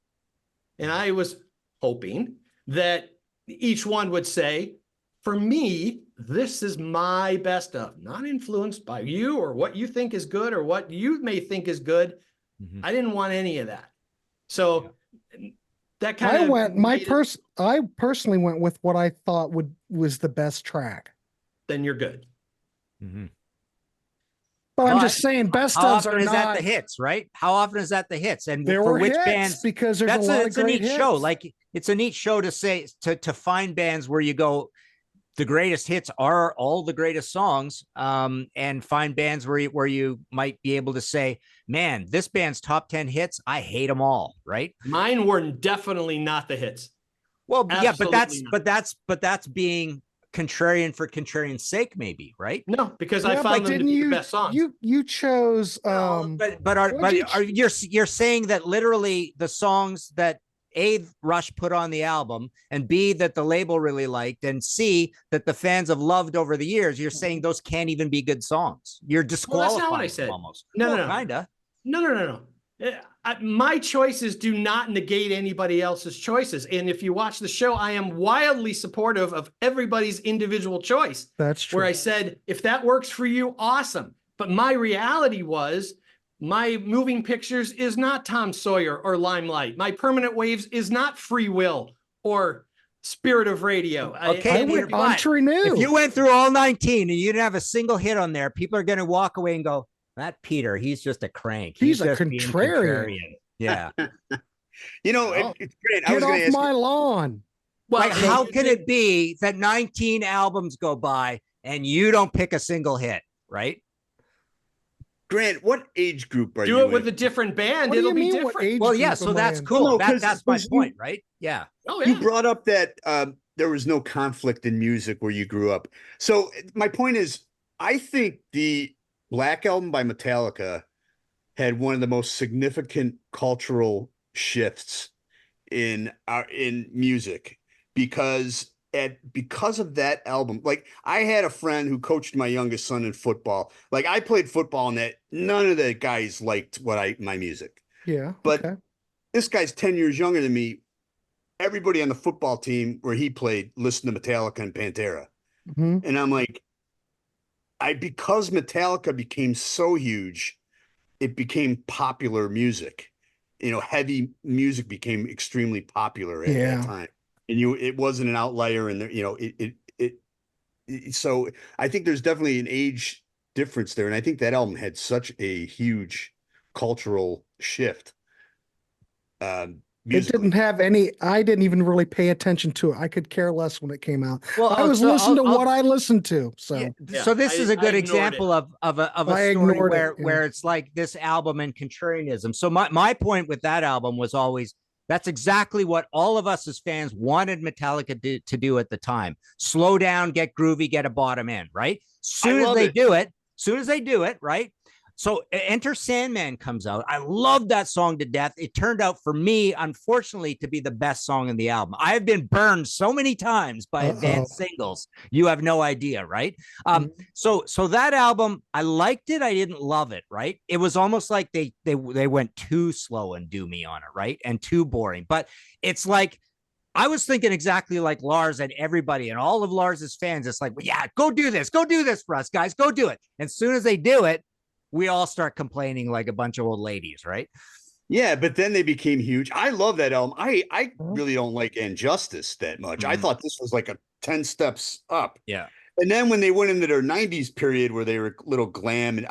Speaker 3: And I was hoping that each one would say, for me, this is my best of, not influenced by you or what you think is good or what you may think is good. I didn't want any of that. So that kind of
Speaker 1: I personally went with what I thought was the best track.
Speaker 3: Then you're good.
Speaker 1: But I'm just saying, best ofs are not
Speaker 2: that the hits, right? How often is that the hits? And
Speaker 1: there
Speaker 2: for
Speaker 1: were
Speaker 2: which
Speaker 1: hits
Speaker 2: bands?
Speaker 1: Because there's
Speaker 2: it's a neat
Speaker 1: hits.
Speaker 2: show. Like it's a neat show to say to find bands where you go, the greatest hits are all the greatest songs, and find bands where you might be able to say, man, this band's top 10 hits, I hate them all, right?
Speaker 3: Mine were definitely not the hits.
Speaker 2: Well,
Speaker 3: Absolutely
Speaker 2: but that's being contrarian for contrarian's sake, maybe, right?
Speaker 3: No, because I found them to be the best songs.
Speaker 1: You chose
Speaker 2: you're saying that literally the songs that A, Rush put on the album, and B, that the label really liked, and C, that the fans have loved over the years, you're saying those can't even be good songs. You're disqualifying
Speaker 3: that's not what I said.
Speaker 2: almost.
Speaker 3: No.
Speaker 2: Kinda.
Speaker 3: No. My choices do not negate anybody else's choices. And if you watch the show, I am wildly supportive of everybody's individual choice.
Speaker 1: That's true.
Speaker 3: Where I said, if that works for you, awesome. But my reality was, my moving pictures is not Tom Sawyer or Limelight. My permanent waves is not Free Will or Spirit of Radio.
Speaker 2: Okay,
Speaker 1: Entre New.
Speaker 2: If you went through all 19 and you didn't have a single hit on there, people are going to walk away and go, that Peter, he's just a crank.
Speaker 1: He's a
Speaker 2: just being
Speaker 1: contrarian.
Speaker 2: Yeah.
Speaker 4: It's great. I
Speaker 1: Get
Speaker 4: was going to
Speaker 1: off
Speaker 4: ask
Speaker 1: my lawn.
Speaker 3: Well,
Speaker 2: like, how can it be that 19 albums go by and you don't pick a single hit, right?
Speaker 4: Grant, what age group are you
Speaker 3: Do it
Speaker 4: in?
Speaker 3: with a different band.
Speaker 1: What do
Speaker 3: It'll
Speaker 1: you
Speaker 3: be
Speaker 1: mean, what
Speaker 3: different.
Speaker 1: age
Speaker 2: Well, yeah,
Speaker 1: group
Speaker 2: so
Speaker 1: am I
Speaker 2: that's
Speaker 1: in?
Speaker 2: cool.
Speaker 4: no, 'cause-
Speaker 2: That's my
Speaker 4: 'cause
Speaker 2: point, right? Yeah.
Speaker 3: Oh
Speaker 4: You
Speaker 3: yeah.
Speaker 4: brought up that there was no conflict in music where you grew up. So my point is, I think the Black Album by Metallica had one of the most significant cultural shifts in music because of that album. Like I had a friend who coached my youngest son in football. Like I played football and that none of the guys liked my music.
Speaker 1: Yeah.
Speaker 4: But
Speaker 1: okay.
Speaker 4: this guy's 10 years younger than me. Everybody on the football team where he played listened to Metallica and Pantera.
Speaker 1: Mhm.
Speaker 4: And I'm like, because Metallica became so huge, it became popular music. You know, heavy music became extremely popular at that time. And it wasn't an outlier. And you know, so I think there's definitely an age difference there. And I think that album had such a huge cultural shift.
Speaker 1: It didn't have any, I didn't even really pay attention to it. I could care less when it came out.
Speaker 2: Well,
Speaker 1: I was
Speaker 2: so
Speaker 1: listening to
Speaker 2: I'll-
Speaker 1: what I listened to. So
Speaker 2: Yeah,
Speaker 3: Yeah,
Speaker 2: so this is
Speaker 3: I
Speaker 2: a good
Speaker 3: ignored
Speaker 2: example of a
Speaker 1: I
Speaker 2: story
Speaker 1: ignored
Speaker 2: where
Speaker 1: it, yeah.
Speaker 2: where it's like this album and contrarianism. So my point with that album was always that's exactly what all of us as fans wanted Metallica to do at the time. Slow down, get groovy, get a bottom end, right? Soon as they do it, right? So Enter Sandman comes out. I love that song to death. It turned out for me, unfortunately, to be the best song in the album. I have been burned so many times by advanced singles. You have no idea, right? So that album, I liked it. I didn't love it, right? It was almost like they went too slow and doomy on it, right? And too boring. But it's like, I was thinking exactly like Lars and everybody and all of Lars's fans. It's like, well, yeah, go do this for us, guys. Go do it. And as soon as they do it, we all start complaining like a bunch of old ladies, right?
Speaker 4: Yeah, but then they became huge. I love that album. I really don't like Injustice that much. I thought this was like a 10 steps up.
Speaker 2: Yeah.
Speaker 4: And then when they went into their 90s period where they were a little glam and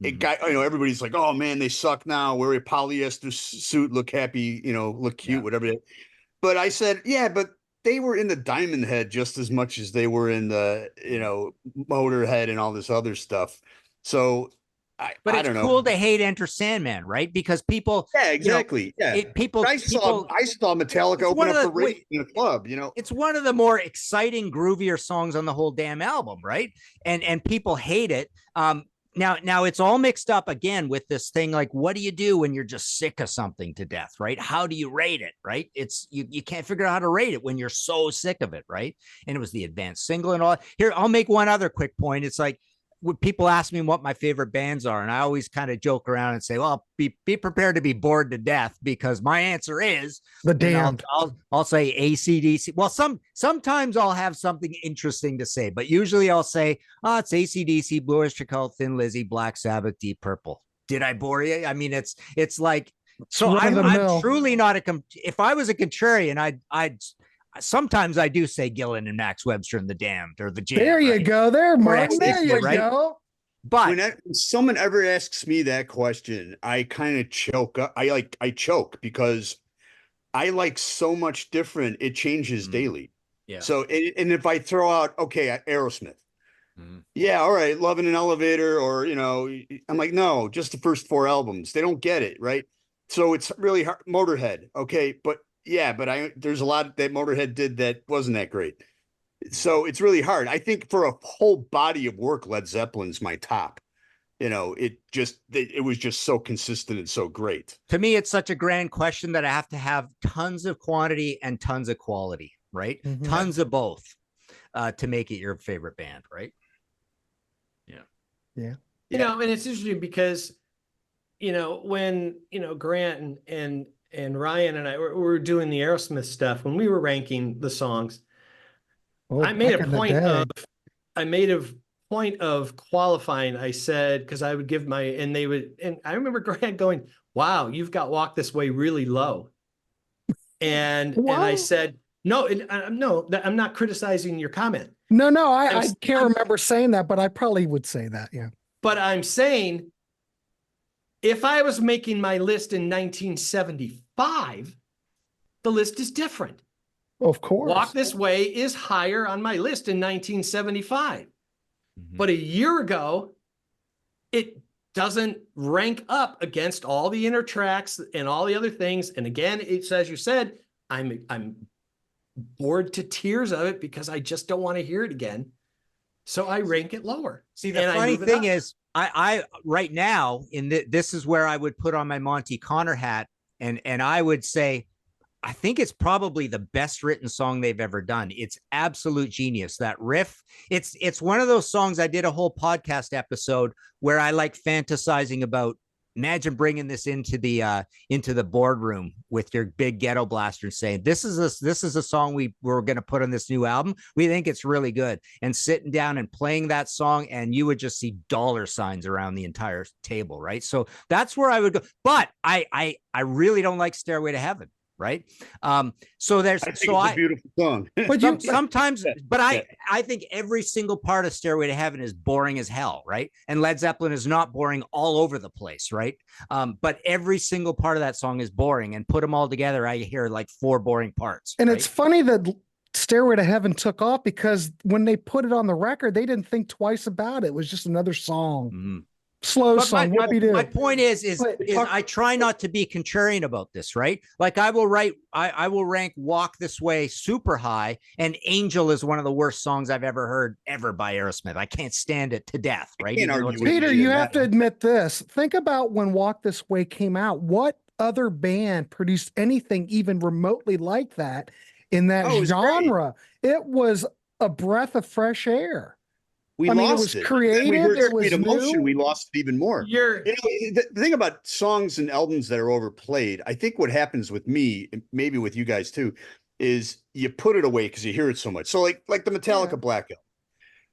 Speaker 4: it got, you know, everybody's like, oh man, they suck now. Wear a polyester suit, look happy, you know, look cute, whatever. But I said, yeah, but they were in the Diamond Head just as much as they were in the, you know, Motorhead and all this other stuff. So I don't know.
Speaker 2: Cool to hate Enter Sandman, right? Because people,
Speaker 4: yeah, exactly.
Speaker 2: You know,
Speaker 4: I saw Metallica open up the race in a club, you know.
Speaker 2: It's one of the more exciting, groovier songs on the whole damn album, right? And people hate it. Now it's all mixed up again with this thing like, what do you do when you're just sick of something to death, right? How do you rate it, right? It's you can't figure out how to rate it when you're so sick of it, right? And it was the advanced single and all. Here, I'll make one other quick point. It's like, when people ask me what my favorite bands are, and I always kind of joke around and say, well, be prepared to be bored to death, because my answer is
Speaker 1: The Damned.
Speaker 2: I'll say AC/DC. Well, sometimes I'll have something interesting to say, but usually I'll say, oh, it's AC/DC, Blue Oyster Cult, Thin Lizzy, Black Sabbath, Deep Purple. Did I bore you? I mean, it's like, so I'm truly not if I was a contrarian, I'd sometimes I do say Gillan and Max Webster and the Damned or the Jam.
Speaker 1: There you go. There, Mark. There you go.
Speaker 2: But
Speaker 4: when someone ever asks me that question, I kind of choke up. I choke because I like so much different. It changes daily.
Speaker 2: Yeah.
Speaker 4: So, and if I throw out, okay, Aerosmith. Yeah. All right. Love in an Elevator, or, you know, I'm like, no, just the first 4 albums. They don't get it. Right. So it's really hard. Motorhead. Okay. But yeah, but there's a lot that Motorhead did that wasn't that great. So it's really hard. I think for a whole body of work, Led Zeppelin's my top. You know, it was just so consistent and so great.
Speaker 2: To me, it's such a grand question that I have to have tons of quantity and tons of quality, right? Tons of both to make it your favorite band, right?
Speaker 1: Yeah.
Speaker 3: You know, and it's interesting because, you know, when, you know, Grant and Ryan and I were doing the Aerosmith stuff, when we were ranking the songs, I made a point of qualifying. I said, because I would give and I remember Grant going, wow, you've got Walk This Way really low. And I said, no, I'm not criticizing your comment.
Speaker 1: No, I can't remember saying that, but I probably would say that. Yeah.
Speaker 3: But I'm saying, if I was making my list in 1975, the list is different.
Speaker 1: Of course.
Speaker 3: Walk This Way is higher on my list in 1975. But a year ago, it doesn't rank up against all the inner tracks and all the other things. And again, it's as you said, I'm bored to tears of it because I just don't want to hear it again. So I rank it lower.
Speaker 2: See, the funny thing is, I right now this is where I would put on my Monty Connor hat, and I would say, I think it's probably the best written song they've ever done. It's absolute genius. That riff, it's one of those songs. I did a whole podcast episode where I like fantasizing about, imagine bringing this into the boardroom with your big ghetto blaster and saying, this is a song we're going to put on this new album. We think it's really good. And sitting down and playing that song, and you would just see dollar signs around the entire table. Right. So that's where I would go. But I really don't like Stairway to Heaven. Right. So there's,
Speaker 4: it's a beautiful song.
Speaker 2: But sometimes, but I think every single part of Stairway to Heaven is boring as hell. Right. And Led Zeppelin is not boring all over the place. Right. But every single part of that song is boring, and put them all together, I hear like 4 boring parts.
Speaker 1: And
Speaker 2: right?
Speaker 1: it's funny that Stairway to Heaven took off because when they put it on the record, they didn't think twice about it. It was just another song.
Speaker 2: Mm-hmm.
Speaker 1: Slow song.
Speaker 2: My point is I try not to be contrarian about this, right? Like I will rank Walk This Way super high, and Angel is one of the worst songs I've ever heard by Aerosmith. I can't stand it to death, right?
Speaker 1: Peter, you have to admit this. Think about when Walk This Way came out. What other band produced anything even remotely like that in that genre? It was a breath of fresh air.
Speaker 4: We lost it.
Speaker 1: Creative.
Speaker 4: We heard
Speaker 1: it was
Speaker 4: emotion.
Speaker 1: new.
Speaker 4: We lost it even more. The thing about songs and albums that are overplayed, I think what happens with me, and maybe with you guys too, is you put it away because you hear it so much. So like the Metallica Black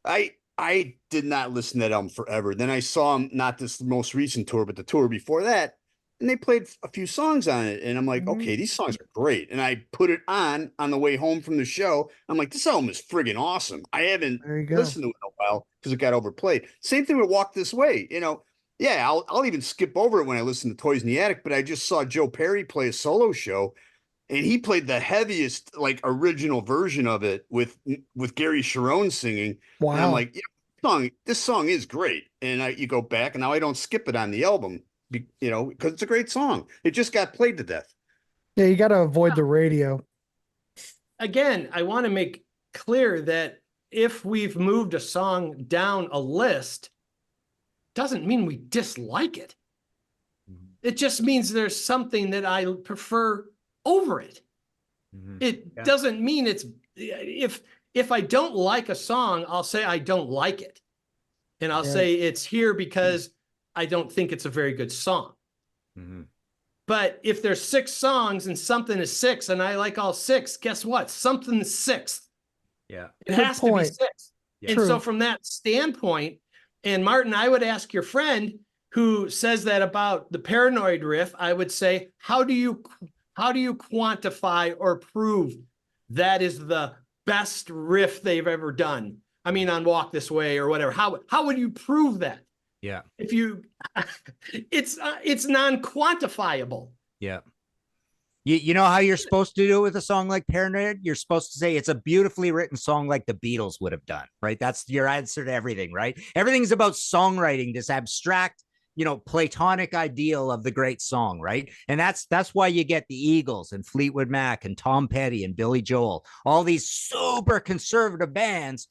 Speaker 4: Album, I did not listen to that album forever. Then I saw them, not this most recent tour, but the tour before that, and they played a few songs on it, and I'm like, okay, these songs are great. And I put it on the way home from the show. I'm like, this album is friggin' awesome. I haven't listened to it in a while because it got overplayed. Same thing with Walk This Way. I'll even skip over it when I listen to Toys in the Attic. But I just saw Joe Perry play a solo show, and he played the heaviest like original version of it with Gary Cherone singing.
Speaker 1: Wow.
Speaker 4: And I'm like, this song is great. And you go back, and now I don't skip it on the album. Because it's a great song. It just got played to death.
Speaker 1: Yeah, you got to avoid the radio.
Speaker 3: Again, I want to make clear that if we've moved a song down a list, doesn't mean we dislike it. It just means there's something that I prefer over it. It doesn't mean it's, if I don't like a song, I'll say I don't like it. And I'll say it's here because I don't think it's a very good song. But if there's 6 songs and something is 6 and I like all 6, guess what? Something's 6th.
Speaker 2: Yeah.
Speaker 3: It has to be 6. And so from that standpoint, and Martin, I would ask your friend who says that about the Paranoid riff, I would say, how do you quantify or prove that is the best riff they've ever done? I mean, on Walk This Way or whatever. How would you prove that?
Speaker 2: Yeah.
Speaker 3: If you, it's non-quantifiable.
Speaker 2: Yeah. You know how you're supposed to do it with a song like Paranoid? You're supposed to say it's a beautifully written song like the Beatles would have done, right? That's your answer to everything, right? Everything's about songwriting, this abstract, platonic ideal of the great song, right? And that's why you get the Eagles and Fleetwood Mac and Tom Petty and Billy Joel, all these super conservative bands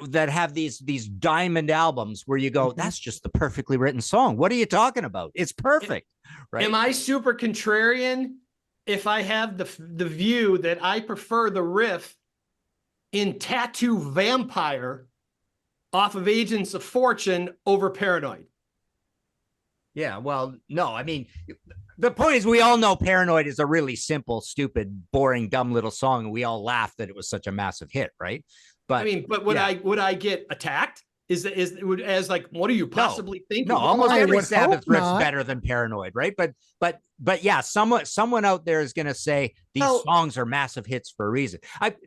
Speaker 2: that have these diamond albums where you go, that's just the perfectly written song. What are you talking about? It's perfect. Right.
Speaker 3: Am I super contrarian if I have the view that I prefer the riff in Tattoo Vampire off of Agents of Fortune over Paranoid?
Speaker 2: Yeah, well, no, I mean, the point is we all know Paranoid is a really simple, stupid, boring, dumb little song, and we all laughed that it was such a massive hit, right? But would I get attacked? Is as like, what are you possibly thinking? No, almost every Sabbath riff's better than Paranoid, right? But yeah, someone out there is going to say these songs are massive hits for a reason.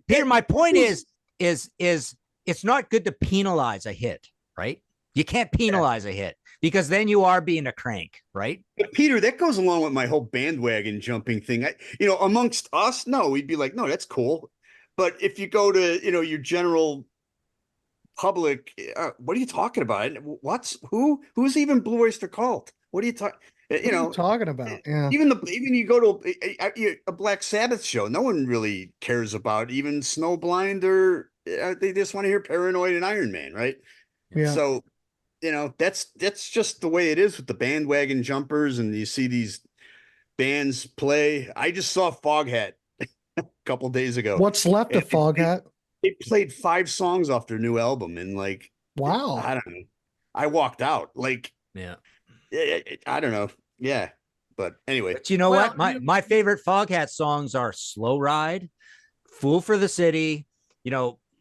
Speaker 2: Peter, my point is it's not good to penalize a hit, right? You can't penalize a hit because then you are being a crank, right?
Speaker 4: But Peter, that goes along with my whole bandwagon jumping thing. Amongst us, no, we'd be like, no, that's cool. But if you go to, your general public, what are you talking about? Who's even Blue Oyster Cult? What are you talking?
Speaker 1: What are you talking about? Yeah.
Speaker 4: Even you go to a Black Sabbath show, no one really cares about even Snowblind, or they just want to hear Paranoid and Iron Man, right?
Speaker 1: Yeah.
Speaker 4: So, that's just the way it is with the bandwagon jumpers, and you see these bands play. I just saw Foghat a couple days ago.
Speaker 1: What's left of Foghat?
Speaker 4: They played 5 songs off their new album, and like,
Speaker 1: Wow.
Speaker 4: I don't know. I walked out. Like,
Speaker 2: Yeah.
Speaker 4: I don't know. Yeah. But anyway.
Speaker 2: But you know what? My favorite Foghat songs are Slow Ride, Fool for the City,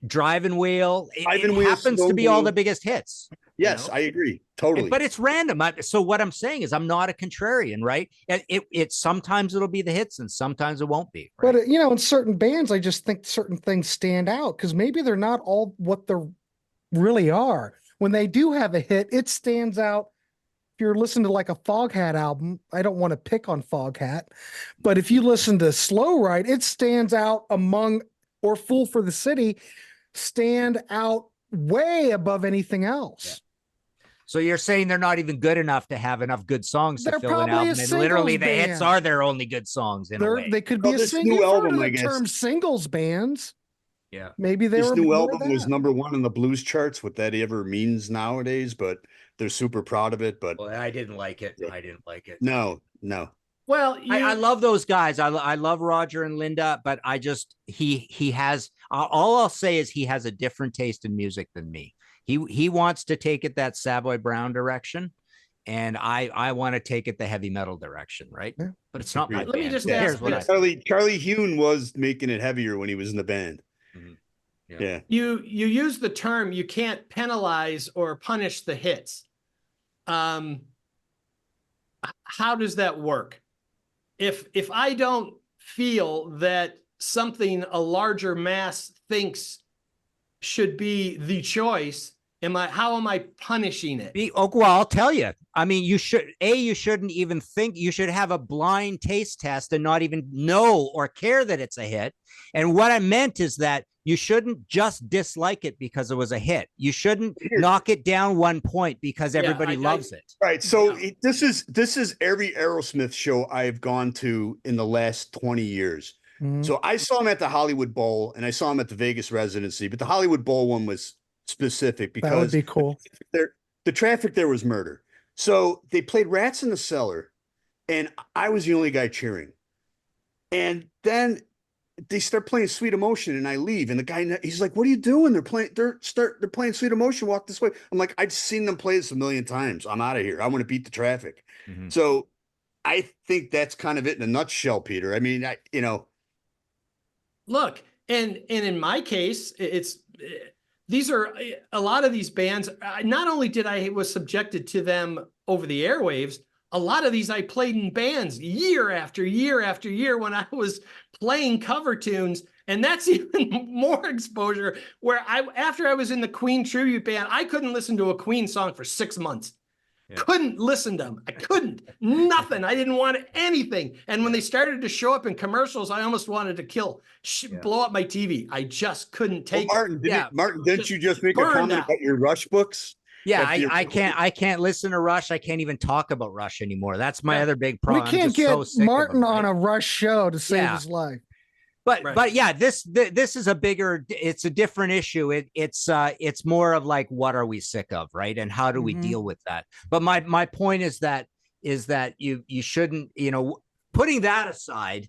Speaker 2: Drive and Wheel. It happens to be all the biggest hits.
Speaker 4: Yes, I agree. Totally.
Speaker 2: But it's random. So what I'm saying is I'm not a contrarian, right? It sometimes it'll be the hits and sometimes it won't be. Right?
Speaker 1: But in certain bands, I just think certain things stand out because maybe they're not all what they really are. When they do have a hit, it stands out. If you're listening to like a Foghat album, I don't want to pick on Foghat, but if you listen to Slow Ride, it stands out or Fool for the City stand out way above anything else.
Speaker 2: Yeah. So you're saying they're not even good enough to have enough good songs to fill an album, and literally the hits are their only good songs in a way.
Speaker 1: They could be a single
Speaker 4: new album, I
Speaker 1: the
Speaker 4: guess.
Speaker 1: Term singles bands.
Speaker 2: Yeah,
Speaker 1: maybe
Speaker 4: this new album was #1 on the blues charts. What that ever means nowadays, but they're super proud of it. But
Speaker 2: I didn't like it. I didn't like it.
Speaker 4: No.
Speaker 3: Well,
Speaker 2: I love those guys. I love Roger and Linda, but I just he has all I'll say is he has a different taste in music than me. He wants to take it that Savoy Brown direction, and I want to take it the heavy metal direction, right? Yeah. But it's not my
Speaker 3: Let me just
Speaker 4: ask Charlie Hune was making it heavier when he was in the band.
Speaker 2: Mm-hmm.
Speaker 4: Yeah.
Speaker 3: You use the term you can't penalize or punish the hits. How does that work? If I don't feel that something a larger mass thinks should be the choice, how am I punishing it?
Speaker 2: Well, I'll tell you. I mean, you shouldn't even think. You should have a blind taste test and not even know or care that it's a hit. And what I meant is that you shouldn't just dislike it because it was a hit. You shouldn't knock it down 1 point because everybody loves it.
Speaker 4: Right. So this is every Aerosmith show I've gone to in the last 20 years. Mm-hmm. So I saw him at the Hollywood Bowl and I saw him at the Vegas residency, but the Hollywood Bowl one was specific because
Speaker 1: that would be cool.
Speaker 4: The traffic there was murder. So they played Rats in the Cellar and I was the only guy cheering. And then they start playing Sweet Emotion and I leave, and the guy, he's like, "What are you doing?" They're playing Sweet Emotion. Walk this way. I'm like, I've seen them play this a million times. I'm out of here. I want to beat the traffic. Mm-hmm. So I think that's kind of it in a nutshell, Peter. I mean,
Speaker 3: look, and in my case, these are a lot of these bands. Not only was subjected to them over the airwaves, a lot of these I played in bands year after year after year when I was playing cover tunes. And that's even more exposure where after I was in the Queen tribute band, I couldn't listen to a Queen song for 6 months. Yeah. Couldn't listen to them. I couldn't. Nothing. I didn't want anything. And when they started to show up in commercials, I almost wanted to blow up my TV. I just couldn't take
Speaker 4: it. Martin, didn't you just make a comment about your Rush books?
Speaker 2: Yeah, I can't listen to Rush. I can't even talk about Rush anymore. That's my other big problem.
Speaker 1: We can't get Martin on a Rush show to save his life.
Speaker 2: But yeah, this is it's a different issue. It's more of like, what are we sick of, right? And how do we deal with that? But my point is that you shouldn't, putting that aside,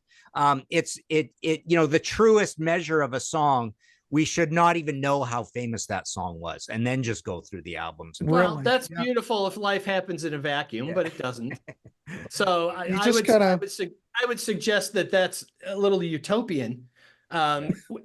Speaker 2: it's the truest measure of a song. We should not even know how famous that song was, and then just go through the albums.
Speaker 3: Well, that's beautiful if life happens in a vacuum, but it doesn't. So I would suggest that that's a little utopian.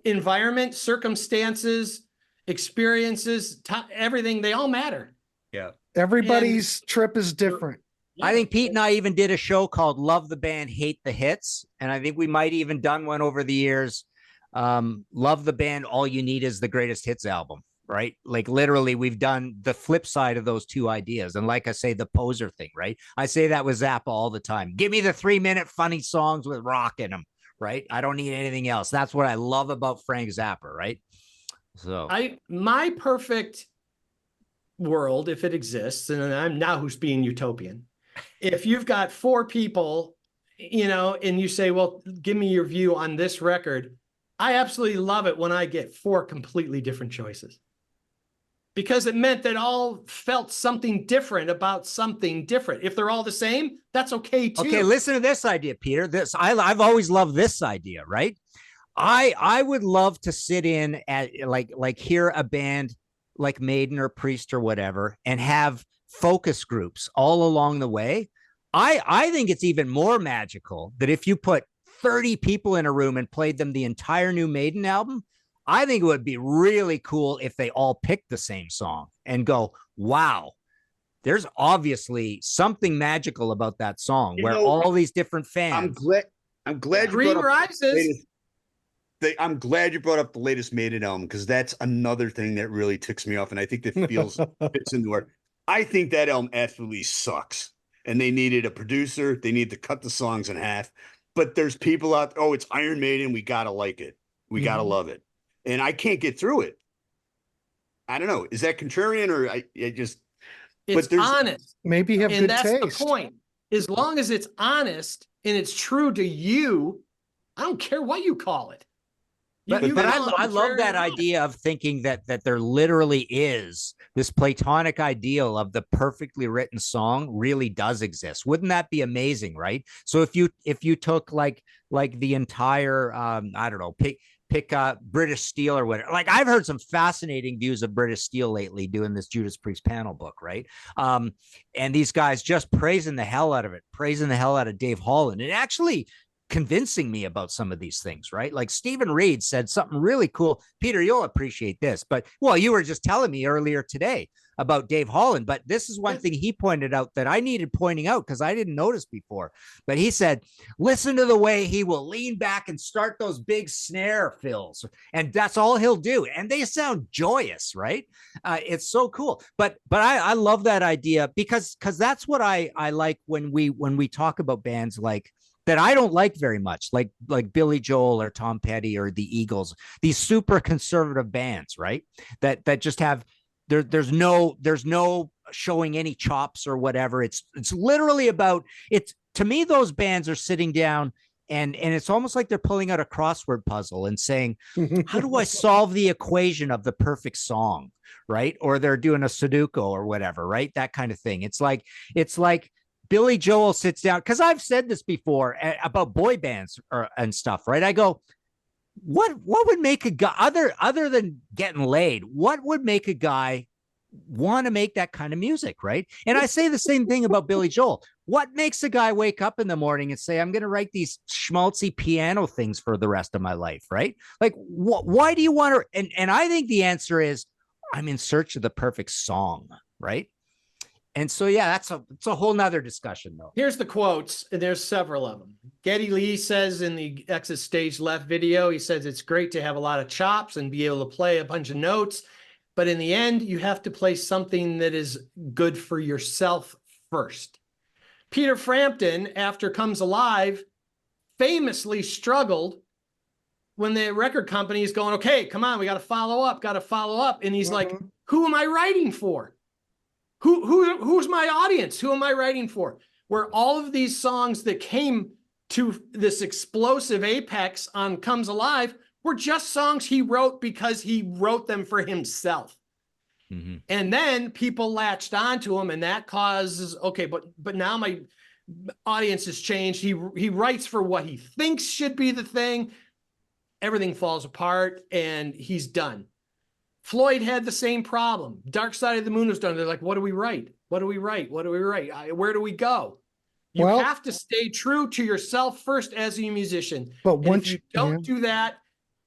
Speaker 3: Environment, circumstances, experiences, everything, they all matter.
Speaker 2: Yeah.
Speaker 1: Everybody's trip is different.
Speaker 2: I think Pete and I even did a show called Love the Band, Hate the Hits. And I think we might even done one over the years. Love the Band, All You Need Is the Greatest Hits album, right? Like literally we've done the flip side of those two ideas. And like I say, the poser thing, right? I say that with Zappa all the time. Give me the 3-minute funny songs with rock in them, right? I don't need anything else. That's what I love about Frank Zappa, right? So
Speaker 3: my perfect world, if it exists, and I'm now who's being utopian. If you've got 4 people, and you say, well, give me your view on this record. I absolutely love it when I get 4 completely different choices, because it meant that all felt something different about something different. If they're all the same, that's okay too.
Speaker 2: okay, listen to this idea, Peter. I've always loved this idea, right? I would love to sit in at like hear a band like Maiden or Priest or whatever and have focus groups all along the way. I think it's even more magical that if you put 30 people in a room and played them the entire new Maiden album, I think it would be really cool if they all picked the same song and go, wow, there's obviously something magical about that song where all these different fans.
Speaker 4: I'm glad you brought up I'm glad you brought up the latest Maiden album, because that's another thing that really ticks me off, and I think that fits into our. I think that album absolutely sucks, and they needed a producer. They need to cut the songs in half. But there's people out. Oh, it's Iron Maiden. We gotta like it. We gotta love it, and I can't get through it. I don't know. Is that contrarian, or I just?
Speaker 3: It's honest.
Speaker 1: Maybe you have good taste.
Speaker 3: And that's the point. As long as it's honest and it's true to you, I don't care what you call it.
Speaker 2: But I love that idea of thinking that there literally is this platonic ideal of the perfectly written song really does exist. Wouldn't that be amazing, right? So if you took like the entire I don't know, pick British Steel or whatever. Like, I've heard some fascinating views of British Steel lately doing this Judas Priest panel book, right? And these guys just praising the hell out of it, praising the hell out of Dave Holland, and actually convincing me about some of these things, right? Like Stephen Reed said something really cool. Peter, you'll appreciate this, but well, you were just telling me earlier today about Dave Holland, but this is one thing he pointed out that I needed pointing out because I didn't notice before. But he said, listen to the way he will lean back and start those big snare fills, and that's all he'll do, and they sound joyous, right? It's so cool. But I love that idea because that's what I like when we talk about bands like that I don't like very much, like Billy Joel or Tom Petty or the Eagles, these super conservative bands, right? That just have there's no showing any chops or whatever. It's literally about it's to me, those bands are sitting down and it's almost like they're pulling out a crossword puzzle and saying, how do I solve the equation of the perfect song, right? Or they're doing a Sudoku or whatever, right? That kind of thing. It's like Billy Joel sits down, because I've said this before about boy bands and stuff, right? I go, what would make a guy other than getting laid? What would make a guy want to make that kind of music, right? And I say the same thing about Billy Joel. What makes a guy wake up in the morning and say, I'm going to write these schmaltzy piano things for the rest of my life, right? Like, why do you want to? And I think the answer is, I'm in search of the perfect song, right? And so, yeah, it's a whole nother discussion, though.
Speaker 3: Here's the quotes, and there's several of them. Geddy Lee says in the Exit Stage Left video, he says it's great to have a lot of chops and be able to play a bunch of notes, but in the end, you have to play something that is good for yourself first. Peter Frampton, after Comes Alive, famously struggled when the record company is going, okay, come on, we got to follow up. And he's like, who am I writing for? Who's my audience? Who am I writing for? Where all of these songs that came to this explosive apex on Comes Alive were just songs he wrote because he wrote them for himself. Mm-hmm. And then people latched onto him, and that causes, okay, but now my audience has changed. He writes for what he thinks should be the thing. Everything falls apart and he's done. Floyd had the same problem. Dark Side of the Moon was done. They're like, what do we write? What do we write? What do we write? Where do we go? You have to stay true to yourself first as a musician. But once you don't do that,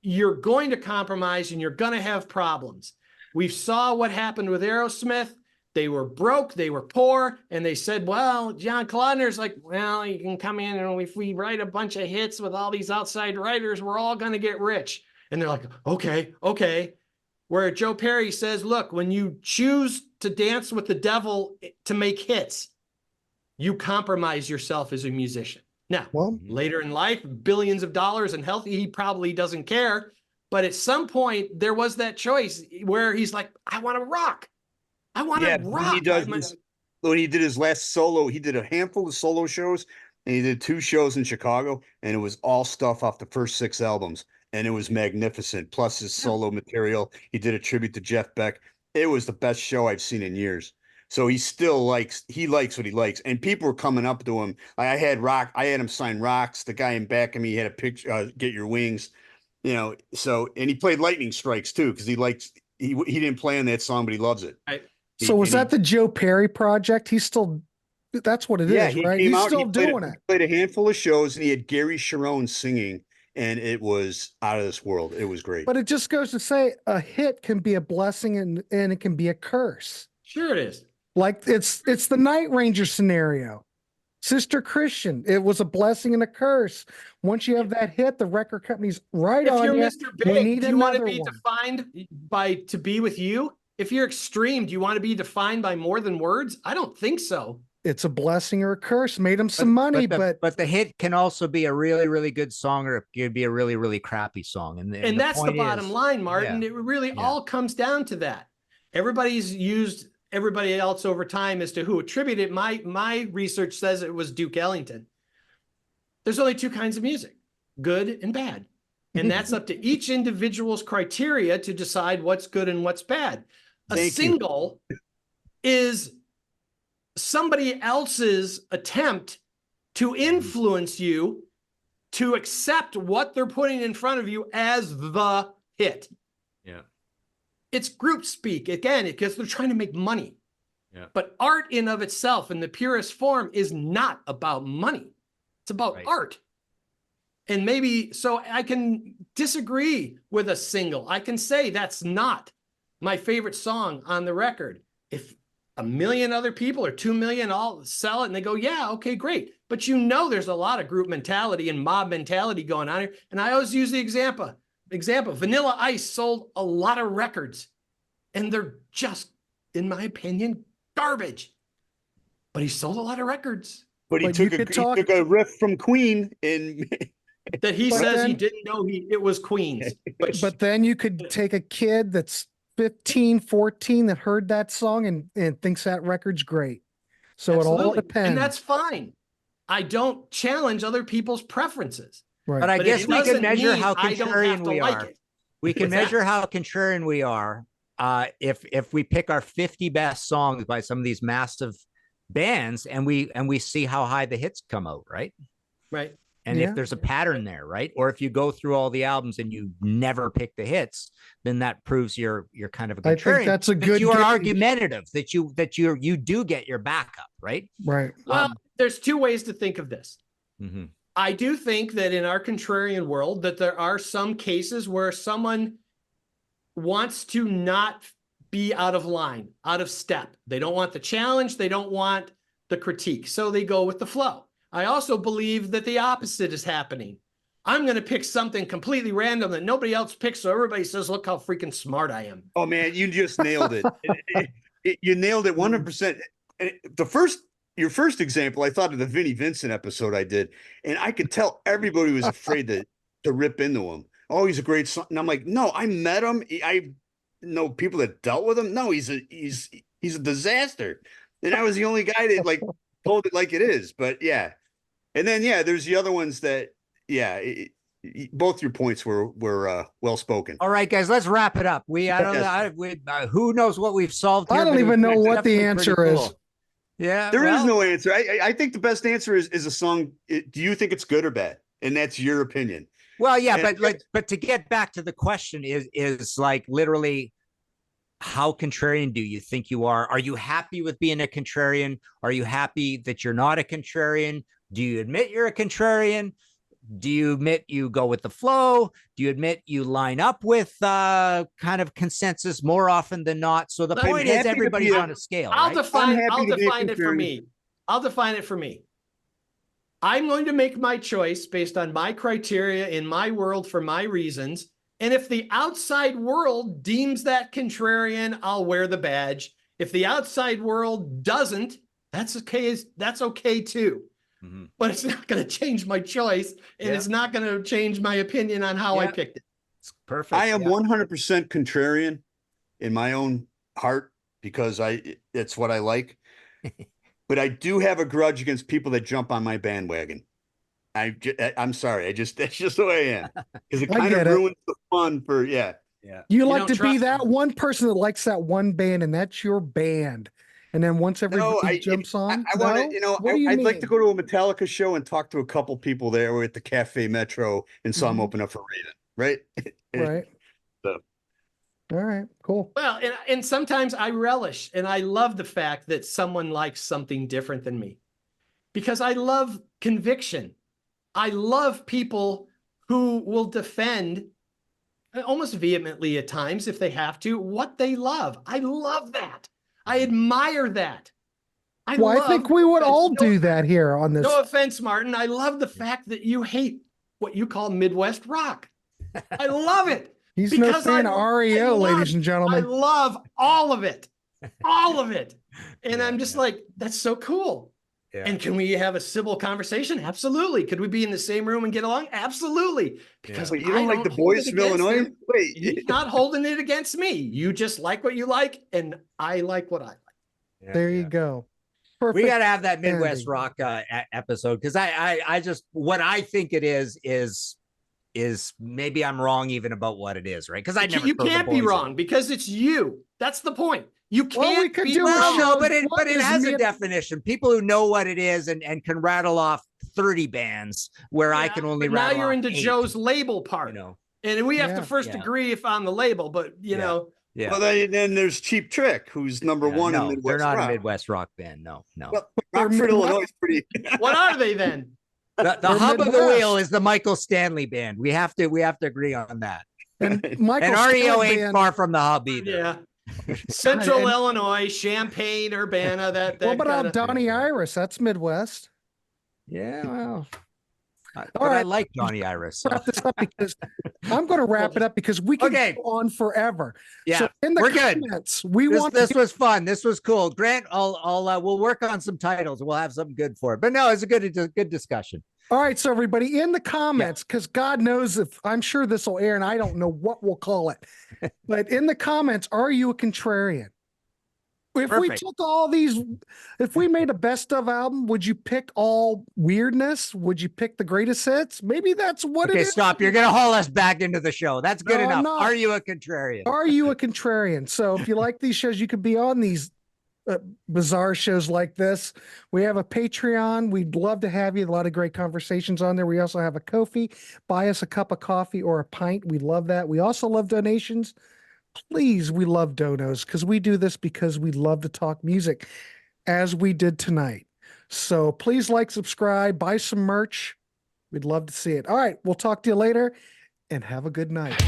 Speaker 3: you're going to compromise and you're going to have problems. We saw what happened with Aerosmith. They were broke, they were poor, and they said, well, John Klaudner's like, well, you can come in and if we write a bunch of hits with all these outside writers, we're all going to get rich. And they're like, okay. Where Joe Perry says, look, when you choose to dance with the devil to make hits, you compromise yourself as a musician. Now, later in life, billions of dollars and healthy, he probably doesn't care. But at some point, there was that choice where he's like, I want to rock. I want to rock.
Speaker 4: When he did his last solo, he did a handful of solo shows, and he did 2 shows in Chicago, and it was all stuff off the first 6 albums, and it was magnificent. Plus his solo material. He did a tribute to Jeff Beck. It was the best show I've seen in years. So he likes what he likes, and people were coming up to him. I had him sign Rocks. The guy in back of me had a picture, Get Your Wings, So, and he played Lightning Strikes too, because he didn't play on that song, but he loves it.
Speaker 1: So was that the Joe Perry project? That's what it is, right? He's still doing it.
Speaker 4: He played a handful of shows, and he had Gary Sharon singing, and it was out of this world. It was great.
Speaker 1: But it just goes to say a hit can be a blessing and it can be a curse.
Speaker 3: Sure it is.
Speaker 1: Like it's the Night Ranger scenario. Sister Christian, it was a blessing and a curse. Once you have that hit, the record company's right on you.
Speaker 3: If you're Mr. Big, do you want to be defined by to be with you? If you're extreme, do you want to be defined by more than words? I don't think so.
Speaker 1: It's a blessing or a curse. Made him some money, but
Speaker 2: the hit can also be a really, really good song, or it could be a really, really crappy song. And
Speaker 3: that's the bottom line, Martin. It really all comes down to that. Everybody's used everybody else over time as to who attributed. My research says it was Duke Ellington. There's only 2 kinds of music, good and bad. And that's up to each individual's criteria to decide what's good and what's bad. A single is somebody else's attempt to influence you to accept what they're putting in front of you as the hit.
Speaker 2: Yeah.
Speaker 3: It's group speak, again, because they're trying to make money.
Speaker 2: Yeah.
Speaker 3: But art in of itself, in the purest form, is not about money. It's about art. And maybe, so I can disagree with a single. I can say that's not my favorite song on the record. If 1 million other people or 2 million all sell it and they go, yeah, okay, great. But there's a lot of group mentality and mob mentality going on here. And I always use the example, Vanilla Ice sold a lot of records and they're just, in my opinion, garbage. But he sold a lot of records.
Speaker 4: But he took a riff from Queen and
Speaker 3: that he says he didn't know it was Queen's.
Speaker 1: But then you could take a kid that's 15, 14 that heard that song and thinks that record's great. So
Speaker 3: Absolutely.
Speaker 1: It all depends.
Speaker 3: And that's fine. I don't challenge other people's preferences.
Speaker 1: Right.
Speaker 2: But I guess we can measure how contrarian we are. We can measure how contrarian we are if we pick our 50 best songs by some of these massive bands and we see how high the hits come out, right?
Speaker 3: Right.
Speaker 2: And if there's a pattern there, right? Or if you go through all the albums and you never pick the hits, then that proves you're kind of a contrarian.
Speaker 1: I think that's a good.
Speaker 2: You are argumentative. That you do get your backup, right?
Speaker 1: Right.
Speaker 3: Well, there's 2 ways to think of this.
Speaker 2: Mm-hmm.
Speaker 3: I do think that in our contrarian world, that there are some cases where someone wants to not be out of line, out of step. They don't want the challenge. They don't want the critique. So they go with the flow. I also believe that the opposite is happening. I'm going to pick something completely random that nobody else picks, so everybody says, look how freaking smart I am.
Speaker 4: Oh, man, you just nailed it. You nailed it 100%. Your first example, I thought of the Vinnie Vincent episode I did, and I could tell everybody was afraid to rip into him. Oh, he's a great son. And I'm like, no, I met him. I know people that dealt with him. No, he's a disaster. And I was the only guy that told it like it is. But yeah. And then, there's the other ones that, both your points were well spoken.
Speaker 2: All right, guys, let's wrap it up. Who knows what we've solved here?
Speaker 1: I don't even know what the answer is.
Speaker 2: Yeah,
Speaker 4: there is no answer. I think the best answer is a song. Do you think it's good or bad? And that's your opinion.
Speaker 2: Well, yeah, but to get back to the question is like literally, how contrarian do you think you are? Are you happy with being a contrarian? Are you happy that you're not a contrarian? Do you admit you're a contrarian? Do you admit you go with the flow? Do you admit you line up with kind of consensus more often than not? So the point is everybody's on a scale.
Speaker 3: I'll define it for me. I'll define it for me. I'm going to make my choice based on my criteria in my world for my reasons. And if the outside world deems that contrarian, I'll wear the badge. If the outside world doesn't, that's okay. That's okay too. Mm-hmm. But it's not going to change my choice, and it's not going to change my opinion on how I picked it.
Speaker 2: It's perfect.
Speaker 4: I am 100% contrarian in my own heart because it's what I like. But I do have a grudge against people that jump on my bandwagon. I'm sorry. That's just the way I am. Because it kind of ruins the fun for, yeah.
Speaker 1: You like
Speaker 3: don't
Speaker 1: to be
Speaker 3: trust
Speaker 1: that
Speaker 3: them.
Speaker 1: one person that likes that one band, and that's your band. And then once everybody jumps on,
Speaker 4: I want to,
Speaker 1: what do you
Speaker 4: I'd
Speaker 1: mean?
Speaker 4: like to go to a Metallica show and talk to a couple people there. We're at the Cafe Metro and saw them open up for Raven, right?
Speaker 1: Right.
Speaker 4: So.
Speaker 1: All right, cool.
Speaker 3: Well, and sometimes I relish and I love the fact that someone likes something different than me because I love conviction. I love people who will defend almost vehemently at times if they have to what they love. I love that. I admire that.
Speaker 1: I think we would all do that here on this.
Speaker 3: No offense, Martin. I love the fact that you hate what you call Midwest rock. I love it.
Speaker 1: He's no fan of REO, ladies and gentlemen.
Speaker 3: I love all of it. All of it. And I'm just like, that's so cool. Yeah. And can we have a civil conversation? Absolutely. Could we be in the same room and get along? Absolutely. Because
Speaker 4: you don't like the boys of Illinois?
Speaker 3: Wait, he's not holding it against me. You just like what you like, and I like what I like.
Speaker 1: Yeah, there you go.
Speaker 2: Perfect. We got to have that Midwest rock episode because I just what I think it is maybe I'm wrong even about what it is, right? Because
Speaker 3: you can't be wrong because it's you. That's the point. You can't be
Speaker 2: wrong. No, but it has a definition. People who know what it is and can rattle off 30 bands where I can only rattle.
Speaker 3: Now you're into
Speaker 2: 8.
Speaker 3: Joe's label part,
Speaker 2: you know.
Speaker 3: And we have to first agree if on the label, but you know.
Speaker 4: Yeah. Well, then there's Cheap Trick, who's number one in Midwest
Speaker 2: They're not
Speaker 4: rock.
Speaker 2: a Midwest rock band. No.
Speaker 4: Well, Rockford, Illinois is pretty.
Speaker 3: What are they then?
Speaker 2: The hub of the wheel is the Michael Stanley band. We have to agree on that.
Speaker 1: And
Speaker 2: REO ain't far from the hub either.
Speaker 3: Yeah. Central Illinois, Champaign, Urbana. That
Speaker 1: what about Donnie Iris? That's Midwest.
Speaker 2: Yeah, well. I like Johnny Iris. So.
Speaker 1: Wrap this up because I'm going to wrap it up because we can go on forever.
Speaker 2: Yeah,
Speaker 1: so in the comments, good.
Speaker 2: This was fun. This was cool. Grant, we'll work on some titles. We'll have something good for it. But no, it's a good discussion.
Speaker 1: All right, so everybody in the comments, because God knows if I'm sure this will air, and I don't know what we'll call it, but in the comments, are you a contrarian? If we took all these, if we made a best of album, would you pick all weirdness? Would you pick the greatest hits? Maybe that's what it is.
Speaker 2: Okay, stop. You're going to haul us back into the show. That's good enough. Are you a contrarian?
Speaker 1: Are you a contrarian? So if you like these shows, you could be on these bizarre shows like this. We have a Patreon. We'd love to have you. A lot of great conversations on there. We also have a Ko-fi. Buy us a cup of coffee or a pint. We love that. We also love donations. Please, we love donos because we do this because we love to talk music as we did tonight. So please like, subscribe, buy some merch. We'd love to see it. All right, we'll talk to you later and have a good night.